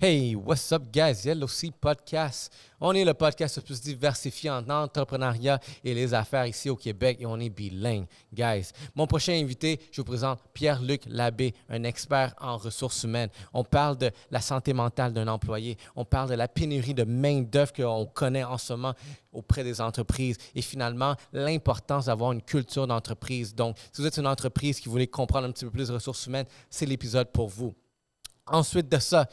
Hey, what's up, guys? LOC Podcast. On est le podcast le plus diversifié en entrepreneuriat et les affaires ici au Québec et on est bilingue, guys. Mon prochain invité, je vous présente Pierre-Luc Labbé, un expert en ressources humaines. On parle de la santé mentale d'un employé. On parle de la pénurie de main-d'œuvre qu'on connaît en ce moment auprès des entreprises et finalement, l'importance d'avoir une culture d'entreprise. Donc, si vous êtes une entreprise qui voulait comprendre un petit peu plus de ressources humaines, c'est l'épisode pour vous. Ensuite de ça,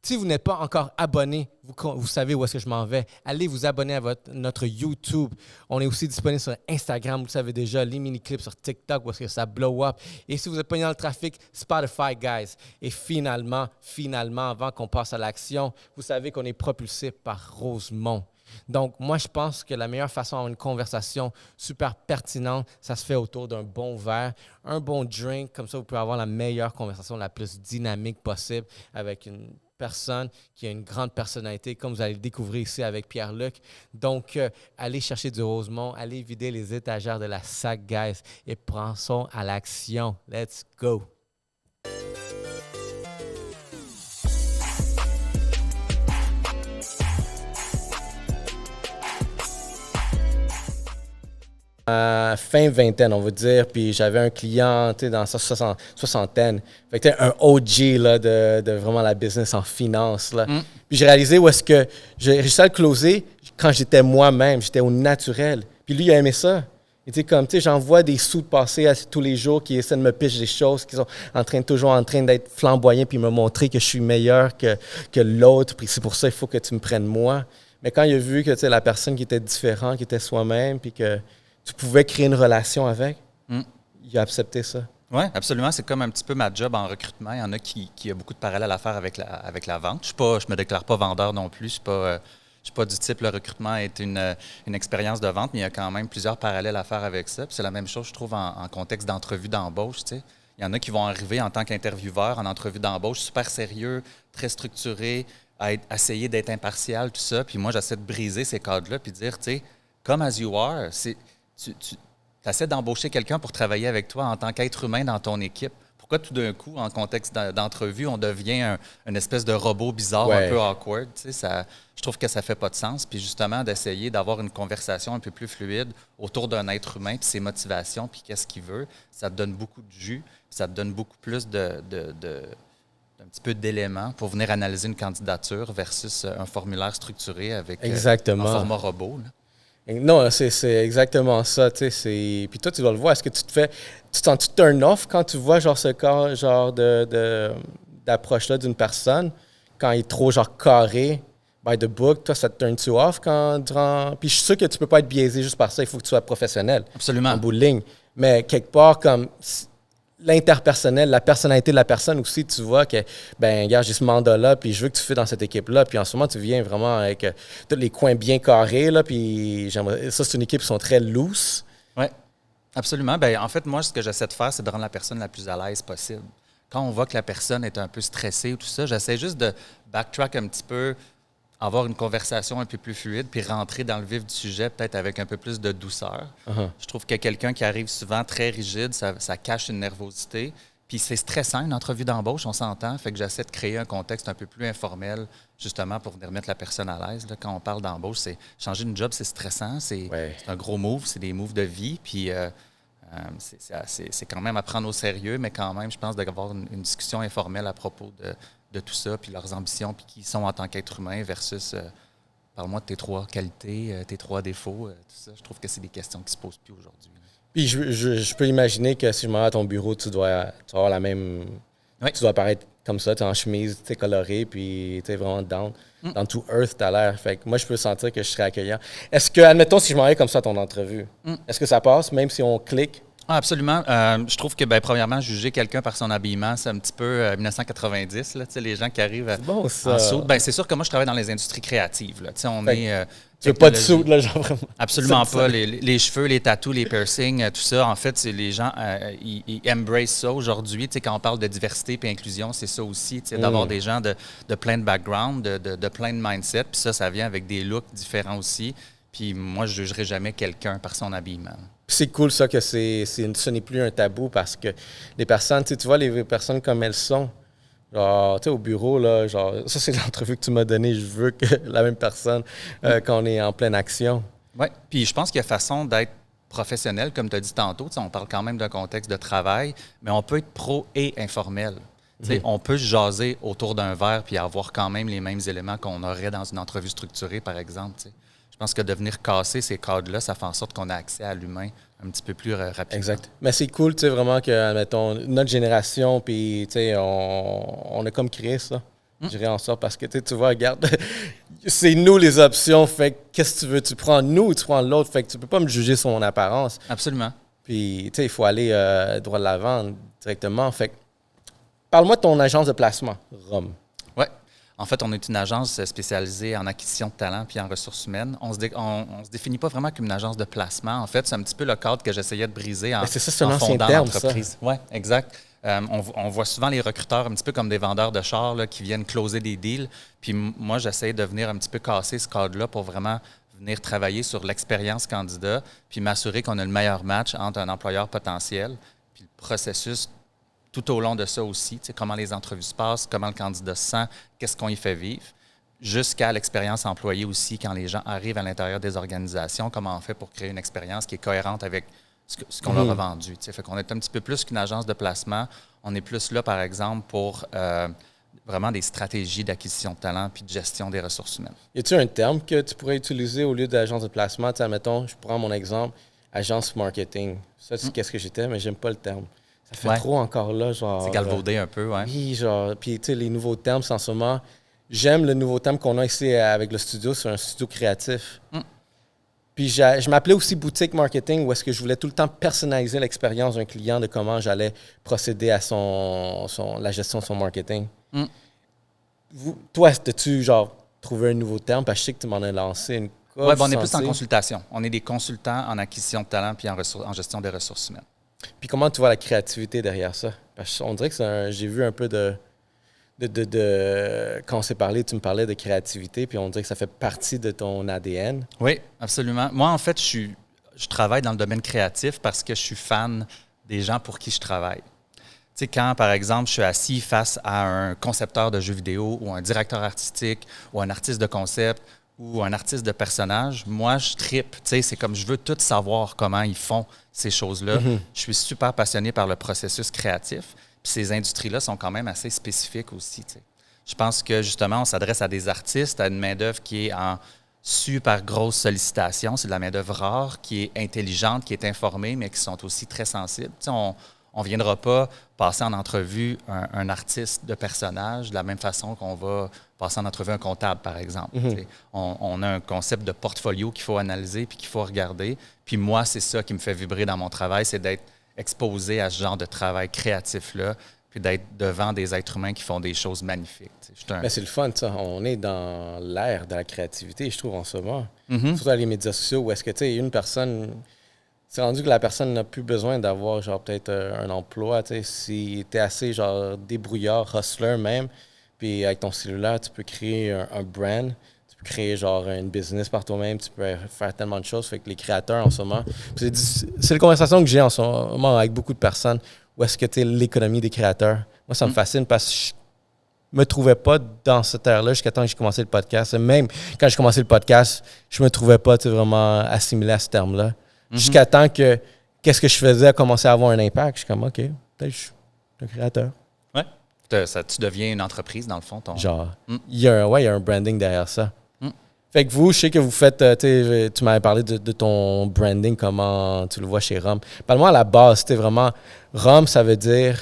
si vous n'êtes pas encore abonné, vous savez où est-ce que je m'en vais. Allez vous abonner à notre YouTube. On est aussi disponible sur Instagram, vous le savez déjà, les mini-clips sur TikTok où est-ce que ça blow up. Et si vous êtes pas dans le trafic, Spotify, guys. Et finalement, avant qu'on passe à l'action, vous savez qu'on est propulsé par Rosemont. Donc, moi, je pense que la meilleure façon d'avoir une conversation super pertinente, ça se fait autour d'un bon verre, un bon drink. Comme ça, vous pouvez avoir la meilleure conversation, la plus dynamique possible avec une personne qui a une grande personnalité, comme vous allez le découvrir ici avec Pierre-Luc. Donc, allez chercher du Rosemont, allez vider les étagères de la SAC, guys, et pensons à l'action. Let's go! Fin vingtaine, on va dire, puis j'avais un client dans sa soixantaine. Fait que un OG là, de vraiment la business en finance. Là. Puis j'ai réalisé où est-ce que j'ai réussi à le closer quand j'étais moi-même, j'étais au naturel. Puis lui, il a aimé ça. J'en vois des sous de passer tous les jours qui essaient de me pitcher des choses, qui sont toujours en train d'être flamboyants puis me montrer que je suis meilleur que l'autre. Puis c'est pour ça qu'il faut que tu me prennes moi. Mais quand il a vu que la personne qui était différente, qui était soi-même, puis que tu pouvais créer une relation avec, il a accepté ça. Oui, absolument. C'est comme un petit peu ma job en recrutement. Il y en a qui a beaucoup de parallèles à faire avec la vente. Je me déclare pas vendeur non plus. Je suis pas du type, le recrutement est une expérience de vente, mais il y a quand même plusieurs parallèles à faire avec ça. Puis c'est la même chose, je trouve, en contexte d'entrevue d'embauche. Il y en a qui vont arriver en tant qu'intervieweur en entrevue d'embauche, super sérieux, très structuré, à essayer d'être impartial, tout ça. Puis moi, j'essaie de briser ces cadres-là puis de dire, come as you are, tu essaies d'embaucher quelqu'un pour travailler avec toi en tant qu'être humain dans ton équipe. Pourquoi tout d'un coup, en contexte d'entrevue, on devient une espèce de robot bizarre, un peu awkward? Je trouve que ça ne fait pas de sens. Puis justement, d'essayer d'avoir une conversation un peu plus fluide autour d'un être humain, puis ses motivations, puis qu'est-ce qu'il veut, ça te donne beaucoup de jus, puis ça te donne beaucoup plus d'un petit peu d'éléments pour venir analyser une candidature versus un formulaire structuré avec un format robot. Là. Non, c'est exactement ça. Puis toi, tu dois le voir. Est-ce que tu te sens-tu turn off quand tu vois ce genre d'approche-là d'une personne, quand il est trop carré, by the book, toi, ça te turn-tu off Puis je suis sûr que tu peux pas être biaisé juste par ça. Il faut que tu sois professionnel. Absolument. En bout de ligne. Mais quelque part, comme l'interpersonnel, la personnalité de la personne aussi, tu vois que, regarde, j'ai ce mandat-là, puis je veux que tu fais dans cette équipe-là. Puis en ce moment, tu viens vraiment avec tous les coins bien carrés, là, puis ça, c'est une équipe qui sont très loose. Oui, absolument. En fait, moi, ce que j'essaie de faire, c'est de rendre la personne la plus à l'aise possible. Quand on voit que la personne est un peu stressée ou tout ça, j'essaie juste de backtrack un petit peu, avoir une conversation un peu plus fluide, puis rentrer dans le vif du sujet, peut-être avec un peu plus de douceur. Je trouve que quelqu'un qui arrive souvent très rigide, ça cache une nervosité. Puis c'est stressant, une entrevue d'embauche, on s'entend. Fait que j'essaie de créer un contexte un peu plus informel, justement, pour venir mettre la personne à l'aise. Là, quand on parle d'embauche, c'est changer une job, c'est stressant. C'est un gros move, c'est des moves de vie. Puis c'est quand même à prendre au sérieux, mais quand même, je pense d'avoir une discussion informelle à propos de tout ça, puis leurs ambitions, puis qui ils sont en tant qu'être humain versus parle-moi de tes 3 qualités, tes 3 défauts, tout ça. Je trouve que c'est des questions qui ne se posent plus aujourd'hui. Puis je peux imaginer que si je m'en vais à ton bureau, tu dois avoir la même... Oui. Tu dois apparaître comme ça, tu es en chemise, tu es coloré, puis tu es vraiment down. Dans to earth, tu as l'air. Fait que moi, je peux sentir que je serais accueillant. Est-ce que, admettons, si je m'en vais comme ça à ton entrevue, est-ce que ça passe, même si on clique? Ah, absolument. Je trouve que, premièrement, juger quelqu'un par son habillement, c'est un petit peu 1990, là, les gens qui arrivent bon, ça. en soude. C'est sûr que moi, je travaille dans les industries créatives. Là. Tu veux pas de soude, là, genre vraiment? Absolument pas. Les cheveux, les tattoos, les piercings, tout ça, en fait, c'est les gens, ils embrace ça aujourd'hui. Quand on parle de diversité et inclusion, c'est ça aussi, d'avoir des gens de plein de backgrounds, de plein de mindset. Puis ça vient avec des looks différents aussi. Puis moi, je ne jugerai jamais quelqu'un par son habillement. C'est cool, ça, que ce n'est plus un tabou parce que les personnes, tu vois, les personnes comme elles sont, Genre, tu sais, au bureau, là, genre, ça, c'est l'entrevue que tu m'as donnée. Je veux que la même personne, quand on est en pleine action. Oui, puis je pense qu'il y a façon d'être professionnel, comme tu as dit tantôt. Tu sais, on parle quand même d'un contexte de travail, mais on peut être pro et informel. Tu sais, on peut se jaser autour d'un verre puis avoir quand même les mêmes éléments qu'on aurait dans une entrevue structurée, par exemple. Tu sais. Je pense que de venir casser ces cadres-là, ça fait en sorte qu'on a accès à l'humain un petit peu plus rapidement. Exact. Mais c'est cool, tu sais, vraiment que, admettons, notre génération, puis, tu sais, on a comme créé ça. Je dirais en sorte parce que, tu vois, regarde, c'est nous les options. Fait que, qu'est-ce que tu veux? Tu prends nous ou tu prends l'autre? Fait que tu peux pas me juger sur mon apparence. Absolument. Puis, tu sais, il faut aller droit de l'avant directement. Fait que, parle-moi de ton agence de placement, Rome. Oui. En fait, on est une agence spécialisée en acquisition de talent puis en ressources humaines. On se définit pas vraiment comme une agence de placement. En fait, c'est un petit peu le cadre que j'essayais de briser en, c'est ça, c'est un en ancien fondant terme, l'entreprise. Oui, exact. On voit souvent les recruteurs un petit peu comme des vendeurs de chars là, qui viennent closer des deals. Puis moi, j'essaie de venir un petit peu casser ce cadre-là pour vraiment venir travailler sur l'expérience candidat puis m'assurer qu'on a le meilleur match entre un employeur potentiel puis le processus tout au long de ça aussi, tu sais, comment les entrevues se passent, comment le candidat se sent, qu'est-ce qu'on y fait vivre, jusqu'à l'expérience employée aussi, quand les gens arrivent à l'intérieur des organisations, comment on fait pour créer une expérience qui est cohérente avec ce qu'on leur a vendu. Tu sais. Fait qu'on est un petit peu plus qu'une agence de placement. On est plus là, par exemple, pour vraiment des stratégies d'acquisition de talent puis de gestion des ressources humaines. Y a-t-il un terme que tu pourrais utiliser au lieu d'agence de placement? Tu sais, admettons, je prends mon exemple, agence marketing. Ça, c'est qu'est-ce que j'étais, mais j'aime pas le terme. Ça fait trop encore là, genre... C'est galvaudé un peu, oui. Oui, genre... Puis, tu sais, les nouveaux termes, c'est en ce moment... J'aime le nouveau terme qu'on a ici avec le studio, c'est un studio créatif. Puis, je m'appelais aussi boutique marketing, où est-ce que je voulais tout le temps personnaliser l'expérience d'un client de comment j'allais procéder à la gestion de son marketing. Toi, as-tu, genre, trouvé un nouveau terme? Parce que je sais que tu m'en as lancé une... Oui, on est plus en consultation. On est des consultants en acquisition de talent puis en gestion des ressources humaines. Puis comment tu vois la créativité derrière ça? Parce qu'on dirait que j'ai vu un peu quand on s'est parlé, tu me parlais de créativité, puis on dirait que ça fait partie de ton ADN. Oui, absolument. Moi, en fait, je travaille dans le domaine créatif parce que je suis fan des gens pour qui je travaille. Tu sais, quand, par exemple, je suis assis face à un concepteur de jeux vidéo ou un directeur artistique ou un artiste de concept ou un artiste de personnage, moi, je trippe. Tu sais, c'est comme je veux tout savoir comment ils font ces choses-là. Je suis super passionné par le processus créatif. Puis ces industries-là sont quand même assez spécifiques aussi. Tu sais. Je pense que, justement, on s'adresse à des artistes, à une main-d'œuvre qui est en super grosse sollicitation. C'est de la main-d'œuvre rare, qui est intelligente, qui est informée, mais qui sont aussi très sensibles. Tu sais, on ne viendra pas passer en entrevue un artiste de personnage de la même façon qu'on va passer en entrevue un comptable, par exemple. On a un concept de portfolio qu'il faut analyser puis qu'il faut regarder. Puis moi, c'est ça qui me fait vibrer dans mon travail, c'est d'être exposé à ce genre de travail créatif-là puis d'être devant des êtres humains qui font des choses magnifiques. Mais c'est le fun, ça. On est dans l'ère de la créativité, je trouve, en ce moment. Surtout dans les médias sociaux, où est-ce que, tu sais, une personne... C'est rendu que la personne n'a plus besoin d'avoir, genre, peut-être un emploi, tu sais. Si tu es assez, genre, débrouillard, hustler même, puis avec ton cellulaire, tu peux créer un brand, tu peux créer, genre, une business par toi-même, tu peux faire tellement de choses. Fait que les créateurs, en ce moment... C'est la conversation que j'ai en ce moment avec beaucoup de personnes. Où est-ce que tu es l'économie des créateurs? Moi, ça me fascine parce que je me trouvais pas dans cette ère-là jusqu'à temps que j'ai commencé le podcast. Et même quand j'ai commencé le podcast, je me trouvais pas vraiment assimilé à ce terme-là. Jusqu'à temps que qu'est-ce que je faisais a commencé à avoir un impact. Je suis comme, OK, peut-être je suis un créateur. Oui. Tu deviens une entreprise, dans le fond. Genre, il y a un branding derrière ça. Fait que vous, je sais que vous faites, tu m'avais parlé de ton branding, comment tu le vois chez Rome. Parle-moi à la base, c'était vraiment, Rome, ça veut dire...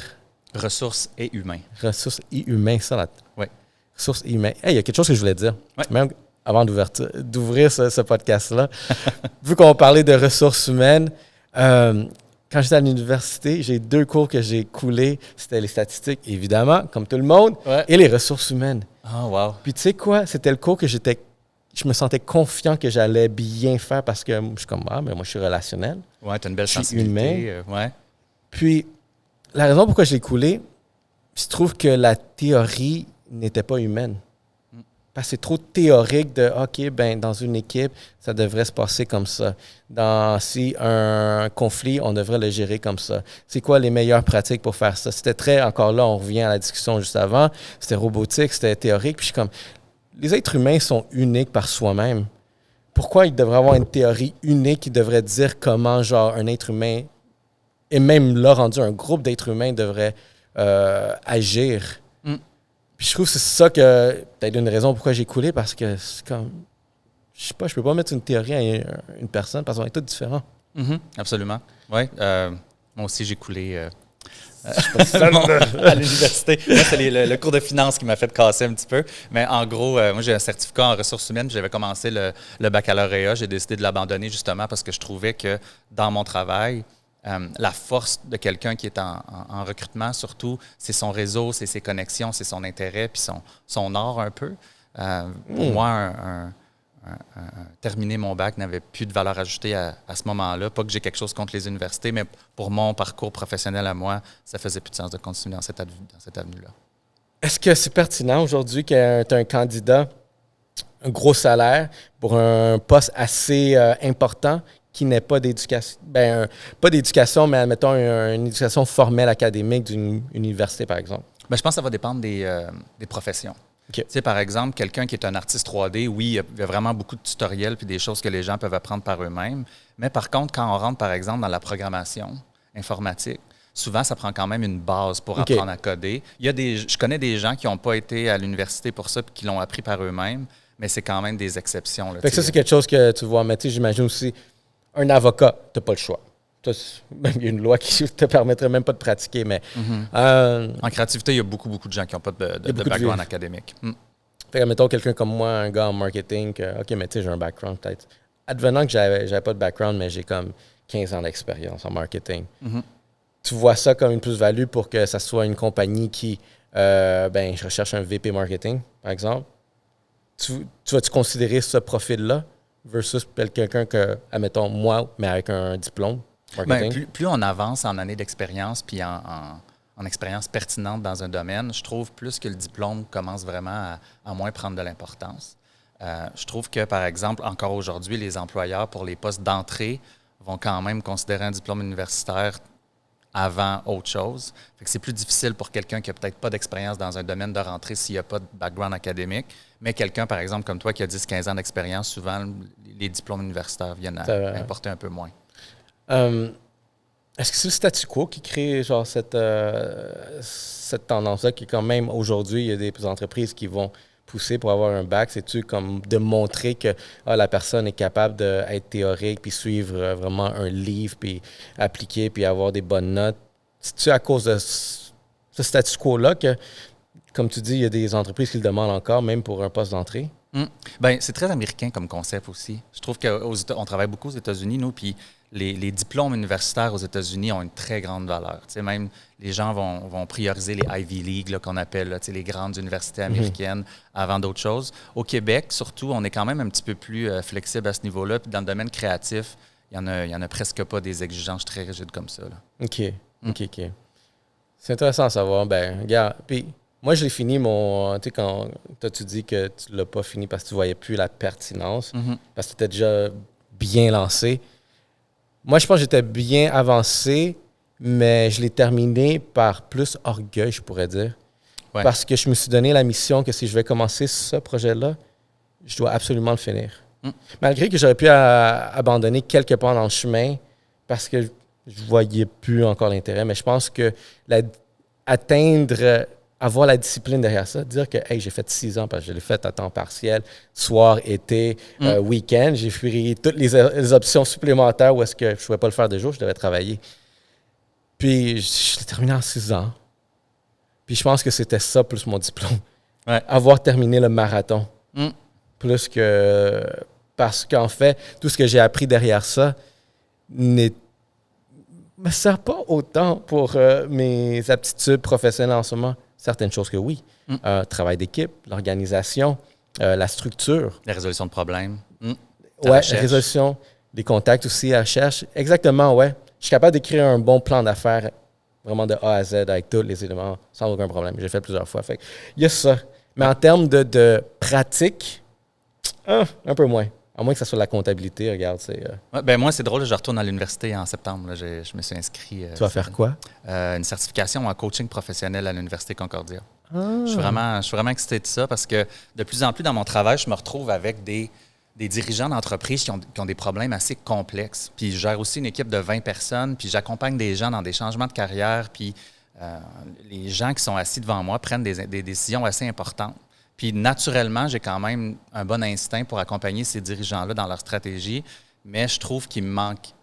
Ressources et humains. Ressources et humains, ça, là. Oui. Ressources et humains. Hey, il y a quelque chose que je voulais dire. Ouais. Même avant d'ouvrir ce podcast-là. Vu qu'on parlait de ressources humaines, quand j'étais à l'université, j'ai 2 cours que j'ai coulés. C'était les statistiques, évidemment, comme tout le monde, et les ressources humaines. Oh, wow. Puis tu sais quoi? C'était le cours que je me sentais confiant que j'allais bien faire parce que je suis comme, mais moi, je suis relationnel. Ouais, tu as une belle sensibilité. Ouais. Puis, la raison pourquoi je l'ai coulé, je trouve que la théorie n'était pas humaine. Parce que c'est trop théorique de OK, ben dans une équipe, ça devrait se passer comme ça. Si un conflit, on devrait le gérer comme ça. C'est quoi les meilleures pratiques pour faire ça? C'était très, encore là, on revient à la discussion juste avant, c'était robotique, c'était théorique. Puis je suis comme, les êtres humains sont uniques par soi-même. Pourquoi il devrait avoir une théorie unique qui devrait dire comment, genre, un être humain, et même là, rendu un groupe d'êtres humains, devrait agir? Puis je trouve que c'est ça que, peut-être une raison pourquoi j'ai coulé, parce que c'est comme, je sais pas, je peux pas mettre une théorie à une personne parce qu'on est tous différents. Absolument. Oui. Moi aussi, j'ai coulé à à l'université. Moi, c'est le cours de finance qui m'a fait casser un petit peu. Mais en gros, moi, j'ai un certificat en ressources humaines. J'avais commencé le baccalauréat. J'ai décidé de l'abandonner justement parce que je trouvais que dans mon travail, la force de quelqu'un qui est en recrutement, surtout, c'est son réseau, c'est ses connexions, c'est son intérêt, puis son art un peu. Pour moi, terminer mon bac n'avait plus de valeur ajoutée à ce moment-là. Pas que j'ai quelque chose contre les universités, mais pour mon parcours professionnel à moi, ça faisait plus de sens de continuer dans cette avenue-là. Est-ce que c'est pertinent aujourd'hui que tu as un candidat, un gros salaire, pour un poste assez important qui n'ait pas d'éducation, pas d'éducation, mais admettons une éducation formelle académique d'une université, par exemple? Bien, je pense que ça va dépendre des professions. Okay. Tu sais, par exemple, quelqu'un qui est un artiste 3D, oui, il y a vraiment beaucoup de tutoriels puis des choses que les gens peuvent apprendre par eux-mêmes. Mais par contre, quand on rentre, par exemple, dans la programmation informatique, souvent, ça prend quand même une base pour apprendre à coder. Je connais des gens qui n'ont pas été à l'université pour ça puis qui l'ont appris par eux-mêmes, mais c'est quand même des exceptions. Là, fait que ça, c'est quelque chose que tu vois. Mais tu sais, j'imagine aussi, un avocat, tu n'as pas le choix. Il y a une loi qui ne te permettrait même pas de pratiquer. Mais, en créativité, il y a beaucoup de gens qui n'ont pas de background académique. Fait que, mettons, quelqu'un comme moi, un gars en marketing, OK, mais tu sais, j'ai un background peut-être. Advenant que j'avais pas de background, mais j'ai comme 15 ans d'expérience en marketing. Tu vois ça comme une plus-value pour que ça soit une compagnie qui, je recherche un VP marketing, par exemple. Tu vas-tu considérer ce profil-là versus quelqu'un que, admettons, moi, mais avec un diplôme? Bien, plus on avance en années d'expérience puis en expérience pertinente dans un domaine, je trouve plus que le diplôme commence vraiment à moins prendre de l'importance. Je trouve que, par exemple, encore aujourd'hui, les employeurs, pour les postes d'entrée, vont quand même considérer un diplôme universitaire avant autre chose. Fait que c'est plus difficile pour quelqu'un qui n'a peut-être pas d'expérience dans un domaine de rentrer s'il n'y a pas de background académique. Mais quelqu'un, par exemple, comme toi, qui a 10-15 ans d'expérience, souvent, les diplômes universitaires viennent à importer un peu moins. Est-ce que c'est le statu quo qui crée genre cette tendance-là qui, quand même, aujourd'hui, il y a des entreprises qui vont pousser pour avoir un bac? C'est-tu comme de montrer que la personne est capable d'être théorique puis suivre vraiment un livre puis appliquer puis avoir des bonnes notes? C'est-tu à cause de ce statu quo-là que, comme tu dis, il y a des entreprises qui le demandent encore, même pour un poste d'entrée? Bien, c'est très américain comme concept aussi. Je trouve qu'on travaille beaucoup aux États-Unis, nous, puis les diplômes universitaires aux États-Unis ont une très grande valeur. Tu sais, même les gens vont prioriser les Ivy League, là, qu'on appelle là, tu sais, les grandes universités américaines, avant d'autres choses. Au Québec, surtout, on est quand même un petit peu plus flexible à ce niveau-là. Puis dans le domaine créatif, il y en a presque pas des exigences très rigides comme ça. Là. OK. C'est intéressant à savoir. Ben, regarde, puis moi, je l'ai fini, tu sais, quand tu dis que tu l'as pas fini parce que tu voyais plus la pertinence, parce que tu étais déjà bien lancé. Moi, je pense que j'étais bien avancé, mais je l'ai terminé par plus orgueil, je pourrais dire. Ouais. Parce que je me suis donné la mission que si je vais commencer ce projet-là, je dois absolument le finir. Malgré que j'aurais pu abandonner quelque part dans le chemin parce que je voyais plus encore l'intérêt, mais je pense que avoir la discipline derrière ça, dire que hey, j'ai fait 6 ans parce que je l'ai fait à temps partiel, soir, été, week-end. J'ai pris toutes les options supplémentaires où est-ce que je ne pouvais pas le faire de jour, je devais travailler. Puis je l'ai terminé en 6 ans. Puis je pense que c'était ça plus mon diplôme. Ouais. Avoir terminé le marathon. Plus que... Parce qu'en fait, tout ce que j'ai appris derrière ça ne me sert pas autant pour mes aptitudes professionnelles en ce moment. Certaines choses que oui. Travail d'équipe, l'organisation, la structure. La résolution de problèmes. Oui, la résolution, les contacts aussi, la recherche. Exactement, ouais. Je suis capable d'écrire un bon plan d'affaires vraiment de A à Z avec tous les éléments sans aucun problème. J'ai fait plusieurs fois. Fait il y a ça. Mais en termes de pratique, un peu moins. À moins que ça soit la comptabilité, regarde. Ouais, ben moi, c'est drôle, je retourne à l'université en septembre. Là, je me suis inscrit. Tu vas faire quoi? Une certification en coaching professionnel à l'Université Concordia. Ah. Je suis vraiment excité de ça parce que de plus en plus dans mon travail, je me retrouve avec des dirigeants d'entreprises qui ont des problèmes assez complexes. Puis je gère aussi une équipe de 20 personnes, puis j'accompagne des gens dans des changements de carrière, puis les gens qui sont assis devant moi prennent des décisions assez importantes. Puis naturellement, j'ai quand même un bon instinct pour accompagner ces dirigeants-là dans leur stratégie, mais je trouve qu'il me manque,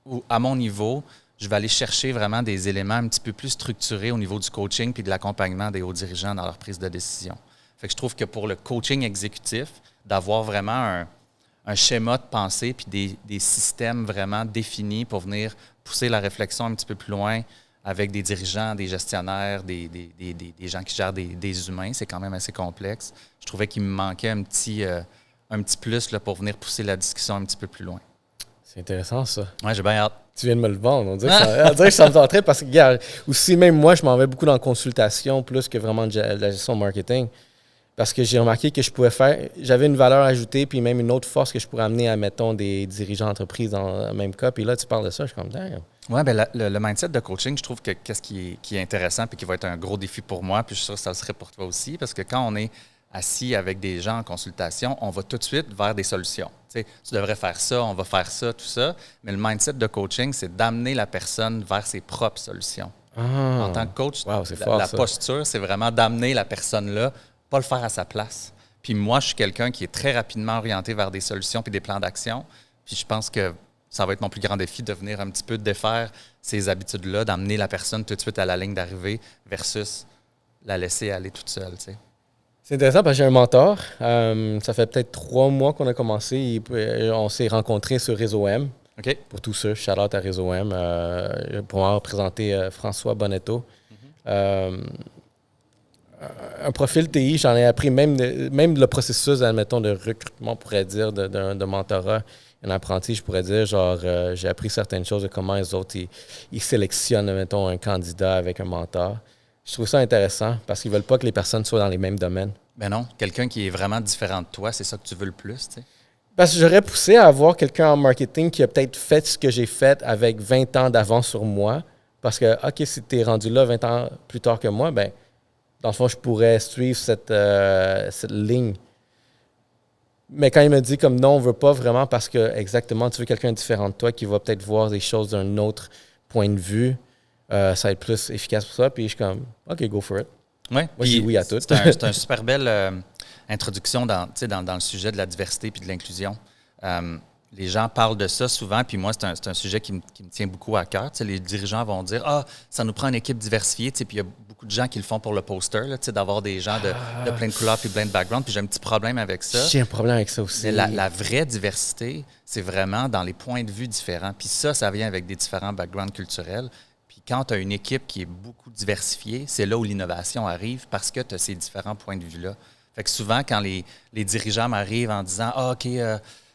ou à mon niveau, je vais aller chercher vraiment des éléments un petit peu plus structurés au niveau du coaching puis de l'accompagnement des hauts dirigeants dans leur prise de décision. Fait que je trouve que pour le coaching exécutif, d'avoir vraiment un schéma de pensée puis des systèmes vraiment définis pour venir pousser la réflexion un petit peu plus loin avec des dirigeants, des gestionnaires, des gens qui gèrent des humains, c'est quand même assez complexe. Je trouvais qu'il me manquait un petit plus là, pour venir pousser la discussion un petit peu plus loin. C'est intéressant, ça. Ouais, j'ai bien hâte. Tu viens de me le vendre. On dirait que ça me tenterait parce que, regarde, aussi, même moi, je m'en vais beaucoup dans la consultation plus que vraiment de la gestion marketing. Parce que j'ai remarqué que j'avais une valeur ajoutée puis même une autre force que je pourrais amener à, mettons, des dirigeants d'entreprise dans le même cas. Puis là, tu parles de ça, je suis comme, damn. Oui, bien, le mindset de coaching, je trouve que qu'est-ce qui est intéressant puis qui va être un gros défi pour moi, puis je suis sûr que ça le serait pour toi aussi, parce que quand on est assis avec des gens en consultation, on va tout de suite vers des solutions. Tu sais, tu devrais faire ça, on va faire ça, tout ça. Mais le mindset de coaching, c'est d'amener la personne vers ses propres solutions. En tant que coach, la posture, c'est vraiment d'amener la personne là, pas le faire à sa place. Puis moi, je suis quelqu'un qui est très rapidement orienté vers des solutions puis des plans d'action. Puis je pense que ça va être mon plus grand défi de venir un petit peu défaire ces habitudes-là, d'amener la personne tout de suite à la ligne d'arrivée versus la laisser aller toute seule, tu sais. C'est intéressant parce que j'ai un mentor. Ça fait peut-être 3 mois qu'on a commencé. On s'est rencontrés sur Réseau M. OK. Pour tous ceux, shout-out à Réseau M. Pour m'avoir présenté François Bonetto. Un profil TI, j'en ai appris même le processus, admettons, de recrutement, on pourrait dire, de mentorat. Un apprenti, je pourrais dire, genre, j'ai appris certaines choses de comment les autres, ils sélectionnent, admettons, un candidat avec un mentor. Je trouve ça intéressant parce qu'ils ne veulent pas que les personnes soient dans les mêmes domaines. Ben non, quelqu'un qui est vraiment différent de toi, c'est ça que tu veux le plus, tu sais. Parce que j'aurais poussé à avoir quelqu'un en marketing qui a peut-être fait ce que j'ai fait avec 20 ans d'avance sur moi. Parce que, OK, si tu es rendu là 20 ans plus tard que moi, ben dans le fond, je pourrais suivre cette ligne. Mais quand il me dit comme non, on ne veut pas vraiment parce que, exactement, tu veux quelqu'un différent de toi qui va peut-être voir des choses d'un autre point de vue, ça va être plus efficace pour ça. Puis je suis comme, OK, go for it. Ouais, moi, je dis oui à tout. C'est une super belle introduction dans le sujet de la diversité puis de l'inclusion. Les gens parlent de ça souvent, puis moi, c'est un sujet qui me tient beaucoup à cœur. Tu sais, les dirigeants vont dire « Ah, ça nous prend une équipe diversifiée. » Puis il y a beaucoup de gens qui le font pour le poster, là, d'avoir des gens de plein de couleurs puis plein de backgrounds. Puis j'ai un petit problème avec ça. J'ai un problème avec ça aussi. Mais la vraie diversité, c'est vraiment dans les points de vue différents. Puis ça vient avec des différents backgrounds culturels. Puis quand tu as une équipe qui est beaucoup diversifiée, c'est là où l'innovation arrive parce que tu as ces différents points de vue-là. Fait que souvent, quand les dirigeants m'arrivent en disant « Ah, OK,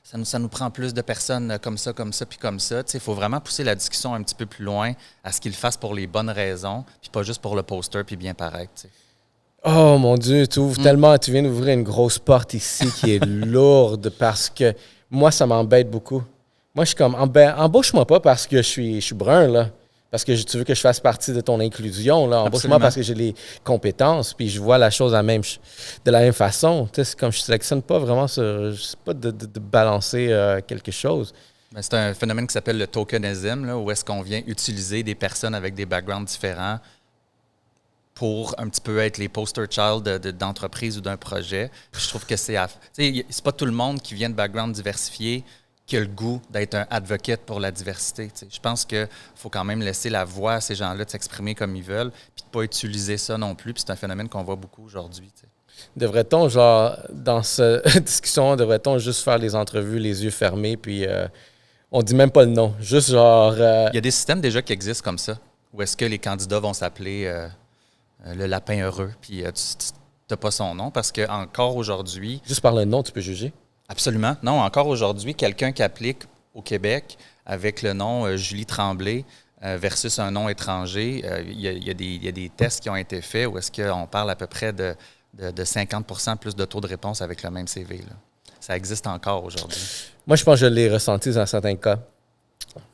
ça nous prend plus de personnes comme ça, puis comme ça. » Il faut vraiment pousser la discussion un petit peu plus loin à ce qu'ils le fassent pour les bonnes raisons, puis pas juste pour le poster, puis bien paraître. T'sais. Oh mon Dieu, tu viens d'ouvrir une grosse porte ici qui est lourde parce que moi, ça m'embête beaucoup. Moi, je suis comme, embauche-moi pas parce que je suis brun, là. Parce que tu veux que je fasse partie de ton inclusion, là. Embauche-moi parce que j'ai les compétences, puis je vois la chose de la même façon. C'est comme je ne sélectionne pas vraiment, je sais pas de balancer quelque chose. Ben, c'est un phénomène qui s'appelle le tokenism, là, où est-ce qu'on vient utiliser des personnes avec des backgrounds différents pour un petit peu être les poster child d'entreprise ou d'un projet. Puis je trouve que c'est pas tout le monde qui vient de background diversifié qui a le goût d'être un advocate pour la diversité. T'sais. Je pense qu'il faut quand même laisser la voix à ces gens-là de s'exprimer comme ils veulent, puis de ne pas utiliser ça non plus. Puis c'est un phénomène qu'on voit beaucoup aujourd'hui. T'sais. Devrait-on, genre, dans cette discussion, devrait-on juste faire les entrevues les yeux fermés, puis on dit même pas le nom, juste genre... Il y a des systèmes déjà qui existent comme ça, où est-ce que les candidats vont s'appeler le lapin heureux, puis tu n'as pas son nom, parce qu'encore aujourd'hui... Juste par le nom, tu peux juger? Absolument. Non, encore aujourd'hui, quelqu'un qui applique au Québec avec le nom Julie Tremblay versus un nom étranger, il y a des tests qui ont été faits où est-ce qu'on parle à peu près de de 50 plus de taux de réponse avec le même CV. Là. Ça existe encore aujourd'hui. Moi, je pense que je l'ai ressenti dans certains cas.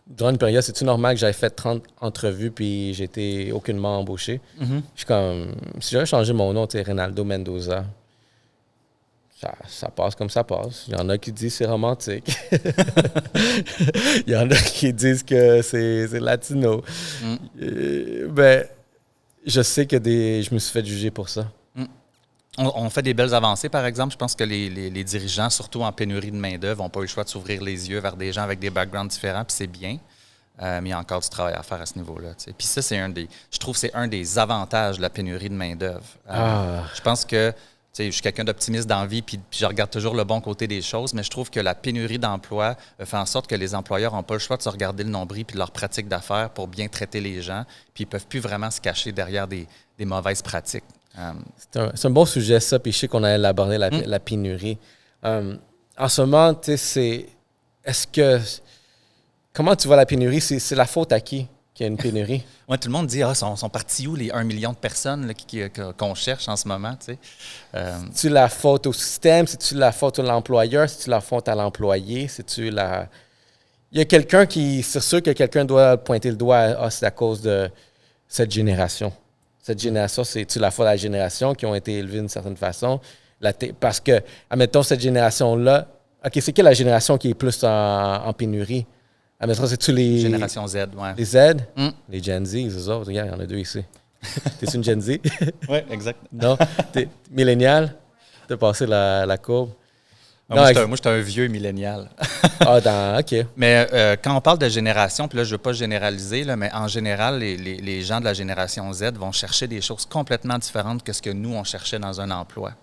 Durant une période, c'est-tu normal que j'avais fait 30 entrevues puis j'ai été aucunement embauché? Je suis comme, si j'avais changé mon nom, tu sais, Ronaldo Mendoza, ça passe comme ça passe. Il y en a qui disent que c'est romantique. Il y en a qui disent que c'est latino. Ben, je sais que je me suis fait juger pour ça. On fait des belles avancées, par exemple. Je pense que les dirigeants, surtout en pénurie de main-d'œuvre, n'ont pas eu le choix de s'ouvrir les yeux vers des gens avec des backgrounds différents, puis c'est bien. Mais il y a encore du travail à faire à ce niveau-là. T'sais. Puis ça, je trouve que c'est un des avantages de la pénurie de main-d'œuvre. Je pense que je suis quelqu'un d'optimiste dans la vie, puis je regarde toujours le bon côté des choses, mais je trouve que la pénurie d'emploi fait en sorte que les employeurs n'ont pas le choix de se regarder le nombril puis de leur pratique d'affaires pour bien traiter les gens, puis ils ne peuvent plus vraiment se cacher derrière des mauvaises pratiques. C'est un bon sujet, ça, puis je sais qu'on allait aborder la pénurie. En ce moment, tu sais, comment tu vois la pénurie? C'est la faute à qui qu'il y a une pénurie? Oui, tout le monde dit, sont partis où les 1 million de personnes là, qu'on cherche en ce moment? C'est-tu la faute au système? C'est-tu la faute à l'employeur? C'est-tu la faute à l'employé? Il y a quelqu'un c'est sûr que quelqu'un doit pointer le doigt, c'est à cause de cette génération. Cette génération, c'est-tu la faute à la génération qui ont été élevées d'une certaine façon? Parce que, admettons, cette génération-là, OK, c'est quelle la génération qui est plus en pénurie? Admettons, c'est-tu les... Génération Z, oui. Les Z? Les Gen Z, c'est ça. Regarde, il y en a deux ici. T'es une Gen Z? Oui, exact. Non? T'es millénial? T'as passé la courbe? Moi, je suis un vieux millénial. OK. Mais quand on parle de génération, puis là, je ne veux pas généraliser, là, mais en général, les gens de la génération Z vont chercher des choses complètement différentes que ce que nous, on cherchait dans un emploi.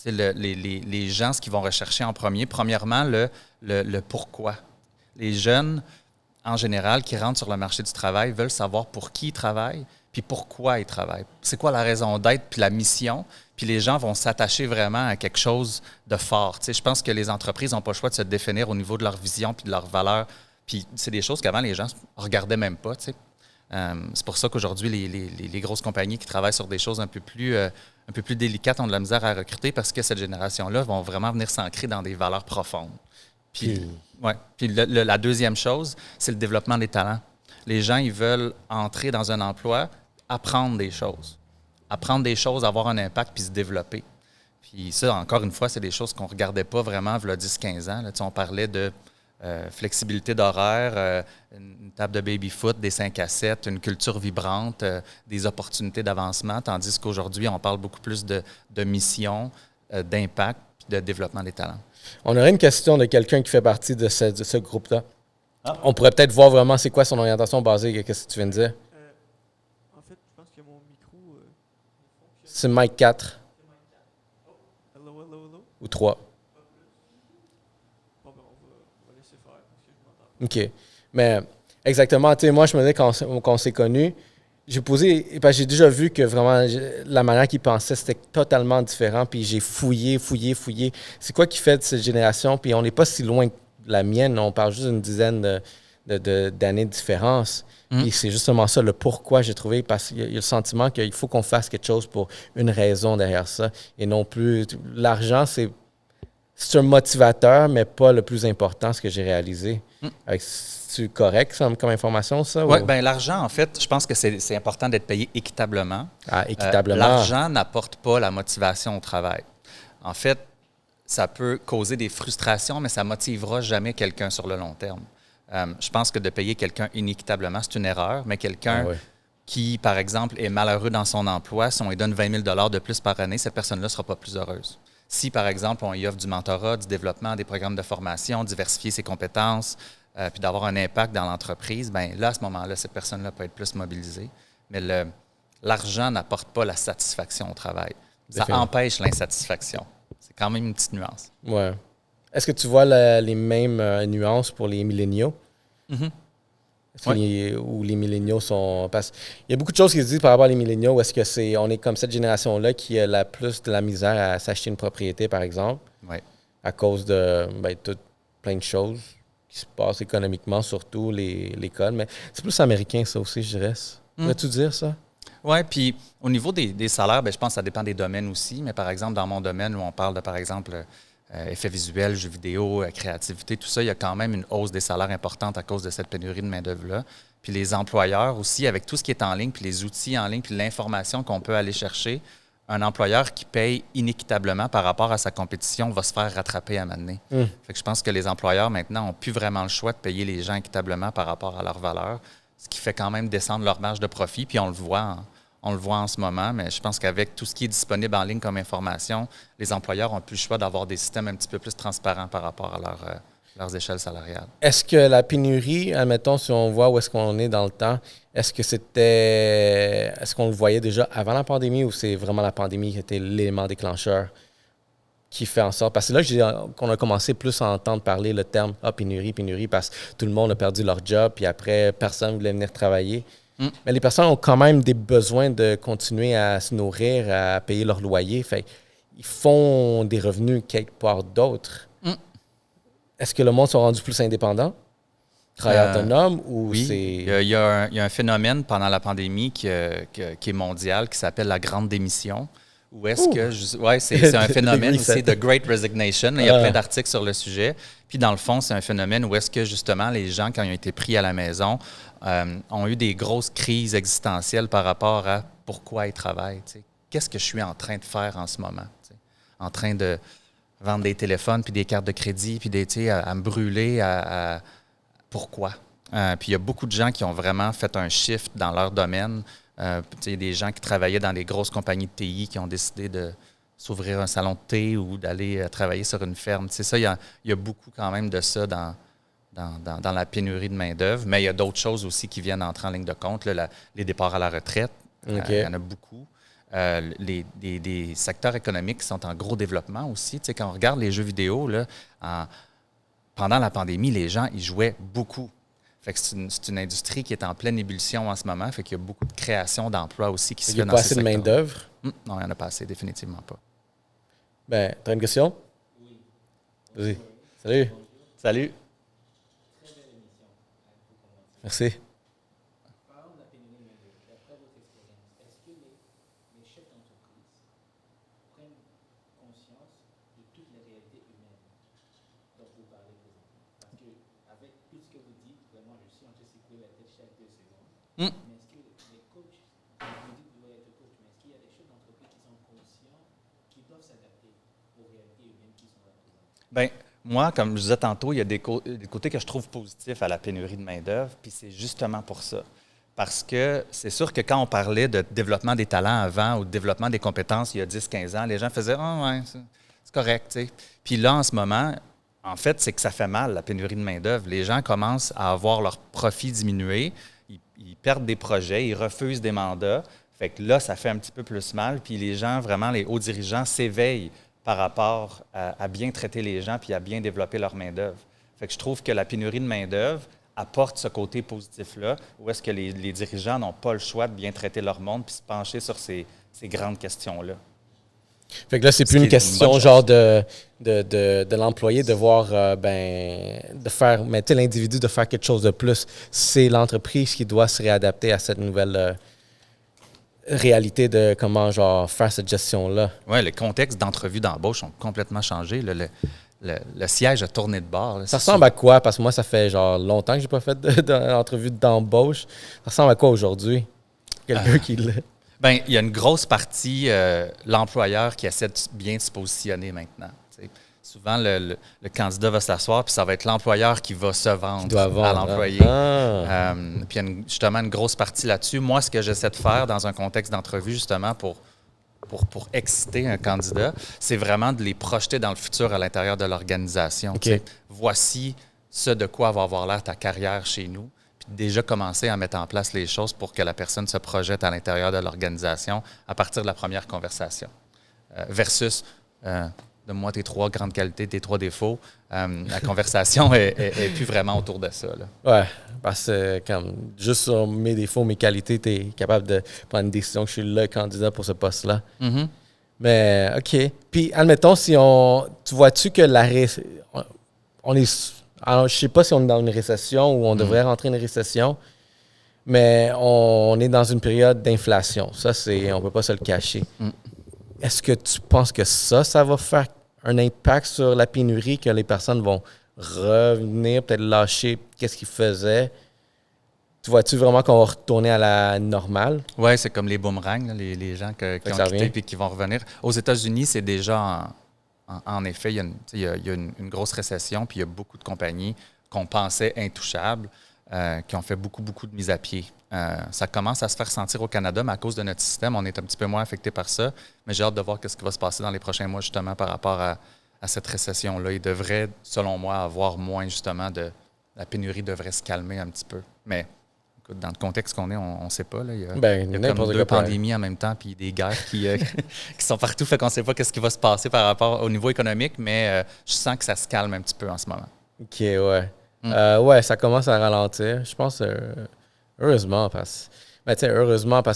Les gens, ce qu'ils vont rechercher en premier, premièrement, le pourquoi. Les jeunes, en général, qui rentrent sur le marché du travail, veulent savoir pour qui ils travaillent, puis pourquoi ils travaillent. C'est quoi la raison d'être, puis la mission. Puis les gens vont s'attacher vraiment à quelque chose de fort. Tu sais, je pense que les entreprises n'ont pas le choix de se définir au niveau de leur vision puis de leurs valeurs. Puis c'est des choses qu'avant, les gens ne regardaient même pas. Tu sais. C'est pour ça qu'aujourd'hui, les grosses compagnies qui travaillent sur des choses un peu plus délicates ont de la misère à recruter parce que cette génération-là vont vraiment venir s'ancrer dans des valeurs profondes. Puis la deuxième chose, c'est le développement des talents. Les gens, ils veulent entrer dans un emploi, apprendre des choses, avoir un impact puis se développer. Puis ça, encore une fois, c'est des choses qu'on ne regardait pas vraiment il y a 10-15 ans. Là, on parlait de flexibilité d'horaire, une table de baby-foot, des 5 à 7, une culture vibrante, des opportunités d'avancement, tandis qu'aujourd'hui, on parle beaucoup plus de mission, d'impact puis de développement des talents. On aurait une question de quelqu'un qui fait partie de ce groupe-là. On pourrait peut-être voir vraiment c'est quoi son orientation basée sur ce que tu viens de dire. En fait, je pense que mon micro... c'est mic 4. Hello. Ou 3. Bon, ben, on va laisser faire parce que je m'entends. OK. Mais exactement, tu sais, moi, je me disais quand on s'est connus, j'ai posé, parce que j'ai déjà vu que vraiment, la manière qu'ils pensaient, c'était totalement différent. Puis j'ai fouillé. C'est quoi qui fait de cette génération? Puis on n'est pas si loin de la mienne. On parle juste d'une dizaine d'années de différence. Puis c'est justement ça, le pourquoi j'ai trouvé, parce qu'il y a le sentiment qu'il faut qu'on fasse quelque chose pour une raison derrière ça. Et non plus... L'argent, c'est un motivateur, mais pas le plus important, ce que j'ai réalisé. C'est correct comme information, ça? Oui, bien l'argent, en fait, je pense que c'est important d'être payé équitablement. Équitablement. L'argent n'apporte pas la motivation au travail. En fait, ça peut causer des frustrations, mais ça ne motivera jamais quelqu'un sur le long terme. Je pense que de payer quelqu'un inéquitablement, c'est une erreur, mais quelqu'un qui, par exemple, est malheureux dans son emploi, si on lui donne 20 000 de plus par année, cette personne-là ne sera pas plus heureuse. Si, par exemple, on y offre du mentorat, du développement, des programmes de formation, diversifier ses compétences, puis d'avoir un impact dans l'entreprise, bien là, à ce moment-là, cette personne-là peut être plus mobilisée. Mais l'argent n'apporte pas la satisfaction au travail. Ça empêche l'insatisfaction. C'est quand même une petite nuance. Ouais. Est-ce que tu vois les mêmes nuances pour les milléniaux? Où les milléniaux sont... Parce il y a beaucoup de choses qui se disent par rapport aux milléniaux. Où est-ce que on est comme cette génération-là qui a la plus de la misère à s'acheter une propriété, par exemple, à cause de plein de choses qui se passent économiquement, surtout l'école. Mais c'est plus américain, ça aussi, je dirais. Pourrais-tu dire ça? Oui, puis au niveau des salaires, bien, je pense que ça dépend des domaines aussi. Mais par exemple, dans mon domaine où on parle de, par exemple, effets visuels, jeux vidéo, créativité, tout ça, il y a quand même une hausse des salaires importante à cause de cette pénurie de main-d'œuvre-là. Puis les employeurs aussi, avec tout ce qui est en ligne, puis les outils en ligne, puis l'information qu'on peut aller chercher, un employeur qui paye inéquitablement par rapport à sa compétition va se faire rattraper à un moment donné. Fait que je pense que les employeurs, maintenant, n'ont plus vraiment le choix de payer les gens équitablement par rapport à leur valeur, ce qui fait quand même descendre leur marge de profit. Puis on le voit en ce moment, mais je pense qu'avec tout ce qui est disponible en ligne comme information, les employeurs n'ont plus le choix d'avoir des systèmes un petit peu plus transparents par rapport à leurs échelles salariales. Est-ce que la pénurie, admettons, si on voit où est-ce qu'on est dans le temps, est-ce qu'on le voyait déjà avant la pandémie ou c'est vraiment la pandémie qui était l'élément déclencheur qui fait en sorte... Parce que là, qu'on a commencé plus à entendre parler le terme « pénurie », parce que tout le monde a perdu leur job, puis après, personne ne voulait venir travailler. Mais les personnes ont quand même des besoins de continuer à se nourrir, à payer leur loyer. Fait ils font des revenus quelque part d'autre. Est-ce que le monde sont rendus plus indépendants? Travailleurs autonomes ou oui, c'est... il y a un phénomène pendant la pandémie qui est mondial, qui s'appelle la grande démission. Où est-ce que... Oui, c'est un phénomène aussi de Great Resignation. Il y a plein d'articles sur le sujet. Puis dans le fond, c'est un phénomène où est-ce que justement les gens, quand ils ont été pris à la maison, ont eu des grosses crises existentielles par rapport à pourquoi ils travaillent. T'sais. Qu'est-ce que je suis en train de faire en ce moment? T'sais? En train de vendre des téléphones, puis des cartes de crédit, puis à me brûler, pourquoi? Puis il y a beaucoup de gens qui ont vraiment fait un shift dans leur domaine. Des gens qui travaillaient dans des grosses compagnies de TI qui ont décidé de s'ouvrir un salon de thé ou d'aller travailler sur une ferme. Ça, il y a beaucoup quand même de ça dans la pénurie de main-d'œuvre. Mais il y a d'autres choses aussi qui viennent entrer en ligne de compte. Là, les départs à la retraite, il y en a beaucoup. Des secteurs économiques qui sont en gros développement aussi. Quand on regarde les jeux vidéo, là, pendant la pandémie, les gens y jouaient beaucoup. Fait que c'est une industrie qui est en pleine ébullition en ce moment. Fait qu'il y a beaucoup de création d'emplois aussi qui se fait dans ces secteurs. Il n'y a pas assez de main-d'œuvre? Non, il n'y en a pas assez, définitivement pas. Ben, tu as une question? Oui. Vas-y. Salut. Salut. Merci. Bien, moi, comme je disais tantôt, il y a des côtés que je trouve positifs à la pénurie de main-d'œuvre, puis c'est justement pour ça. Parce que c'est sûr que quand on parlait de développement des talents avant ou de développement des compétences il y a 10-15 ans, les gens faisaient « Ah, ouais, c'est correct. » tu sais. Puis là, en ce moment, en fait, c'est que ça fait mal, la pénurie de main-d'œuvre. Les gens commencent à avoir leur profit diminuer, ils perdent des projets, ils refusent des mandats. Fait que là, ça fait un petit peu plus mal. Puis les gens, vraiment, les hauts dirigeants s'éveillent par rapport à bien traiter les gens puis à bien développer leur main-d'œuvre. Fait que je trouve que la pénurie de main-d'œuvre apporte ce côté positif-là, où est-ce que les dirigeants n'ont pas le choix de bien traiter leur monde puis se pencher sur ces grandes questions-là. Fait que là, c'est plus une question genre de l'employé de voir, de faire, mais tu sais, l'individu de faire quelque chose de plus. C'est l'entreprise qui doit se réadapter à cette nouvelle réalité de comment, genre, faire cette gestion-là. Oui, les contextes d'entrevue d'embauche ont complètement changé. Le siège a tourné de bord. Là, ça ressemble à quoi? Parce que moi, ça fait genre longtemps que j'ai pas fait d'entrevue d'embauche. Ça ressemble à quoi aujourd'hui? Quelqu'un qui l'a... Bien, il y a une grosse partie, l'employeur qui essaie de bien se positionner maintenant. T'sais. Souvent, le candidat va s'asseoir, puis ça va être l'employeur qui va se vendre à l'employé. Puis il y a justement une grosse partie là-dessus. Moi, ce que j'essaie de faire dans un contexte d'entrevue, justement, pour exciter un candidat, c'est vraiment de les projeter dans le futur à l'intérieur de l'organisation. Okay. Voici ce de quoi va avoir l'air ta carrière chez nous. Puis déjà commencer à mettre en place les choses pour que la personne se projette à l'intérieur de l'organisation à partir de la première conversation. Versus, donne-moi tes 3 grandes qualités, tes 3 défauts. La conversation est plus vraiment autour de ça. Là. Ouais, parce que juste sur mes défauts, mes qualités, tu es capable de prendre une décision que je suis le candidat pour ce poste-là. Mm-hmm. Mais, OK. Puis, admettons, tu vois-tu que on est... Alors, je sais pas si on est dans une récession ou on devrait rentrer dans une récession, mais on est dans une période d'inflation. Ça, on ne peut pas se le cacher. Est-ce que tu penses que ça va faire un impact sur la pénurie, que les personnes vont revenir, peut-être lâcher qu'est-ce qu'ils faisaient? Tu vois-tu vraiment qu'on va retourner à la normale? Oui, c'est comme les boomerangs, là, les gens qui ont quitté et qui vont revenir. Aux États-Unis, c'est déjà, en effet, il y a une grosse récession, puis il y a beaucoup de compagnies qu'on pensait intouchables, qui ont fait beaucoup, beaucoup de mise à pied. Ça commence à se faire sentir au Canada, mais à cause de notre système, on est un petit peu moins affecté par ça. Mais j'ai hâte de voir ce qui va se passer dans les prochains mois, justement, par rapport à cette récession-là. Il devrait, selon moi, avoir moins, justement, la pénurie devrait se calmer un petit peu. Mais écoute, dans le contexte qu'on est, on ne sait pas. Là. Il y a comme deux pandémies en même temps, puis des guerres qui sont partout, fait qu'on ne sait pas ce qui va se passer par rapport au niveau économique, mais je sens que ça se calme un petit peu en ce moment. OK, ouais. Ouais, ça commence à ralentir. Je pense, heureusement, parce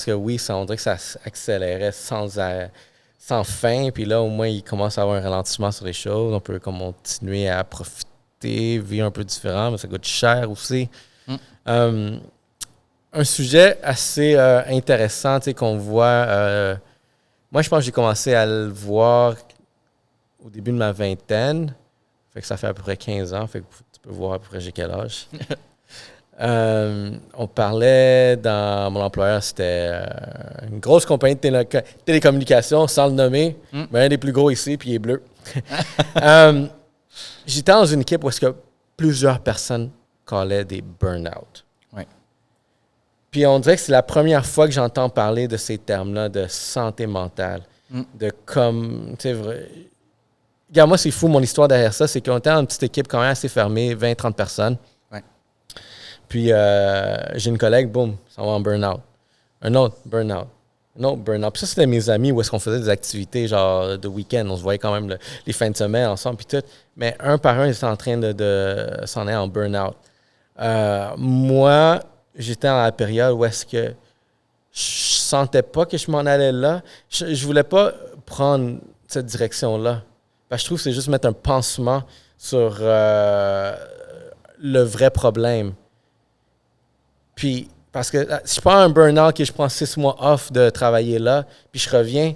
que oui, on dirait que ça accélérait sans fin. Puis là, au moins, il commence à avoir un ralentissement sur les choses. On peut continuer à profiter, vivre un peu différent, mais ça coûte cher aussi. Un sujet assez intéressant qu'on voit. Moi, je pense que j'ai commencé à le voir au début de ma vingtaine. Fait que ça fait à peu près 15 ans. Fait que tu peux voir à peu près j'ai quel âge. On parlait dans mon employeur, c'était une grosse compagnie de télécommunications, sans le nommer, mais un des plus gros ici, puis il est bleu. J'étais dans une équipe où est-ce que plusieurs personnes callaient des burn-out. Ouais. Puis on dirait que c'est la première fois que j'entends parler de ces termes-là, de santé mentale, de comme, tu sais, regarde, moi, c'est fou, mon histoire derrière ça, c'est qu'on était dans une petite équipe quand même assez fermée, 20-30 personnes. Ouais. Puis, j'ai une collègue, boum, ça va en burn-out. Un autre, burn-out. Un autre, burn-out. Puis ça, c'était mes amis où est-ce qu'on faisait des activités, genre, de week-end. On se voyait quand même les fins de semaine ensemble, puis tout. Mais un par un, ils étaient en train de s'en aller en burn-out. Moi, j'étais dans la période où est-ce que je sentais pas que je m'en allais là. Je voulais pas prendre cette direction-là. Parce que je trouve que c'est juste mettre un pansement sur le vrai problème. Puis, parce que si je prends un burn-out et je prends 6 mois off de travailler là, puis je reviens,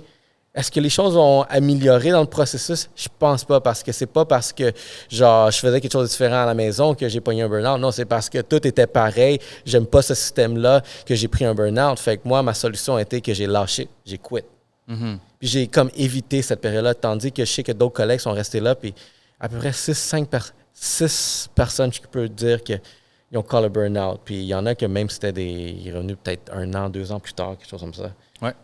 est-ce que les choses ont amélioré dans le processus? Je pense pas, parce que c'est pas parce que genre je faisais quelque chose de différent à la maison que j'ai pogné un burn-out. Non, c'est parce que tout était pareil. J'aime pas ce système-là que j'ai pris un burn-out. Fait que moi, ma solution a été que j'ai lâché, j'ai quitté. Puis j'ai comme évité cette période-là, tandis que je sais que d'autres collègues sont restés là, puis à peu près 6 personnes, je peux dire qu'ils ont call a burn-out. Puis il y en a que même c'était ils revenus peut-être 1 an, 2 ans plus tard, quelque chose comme ça. Ouais.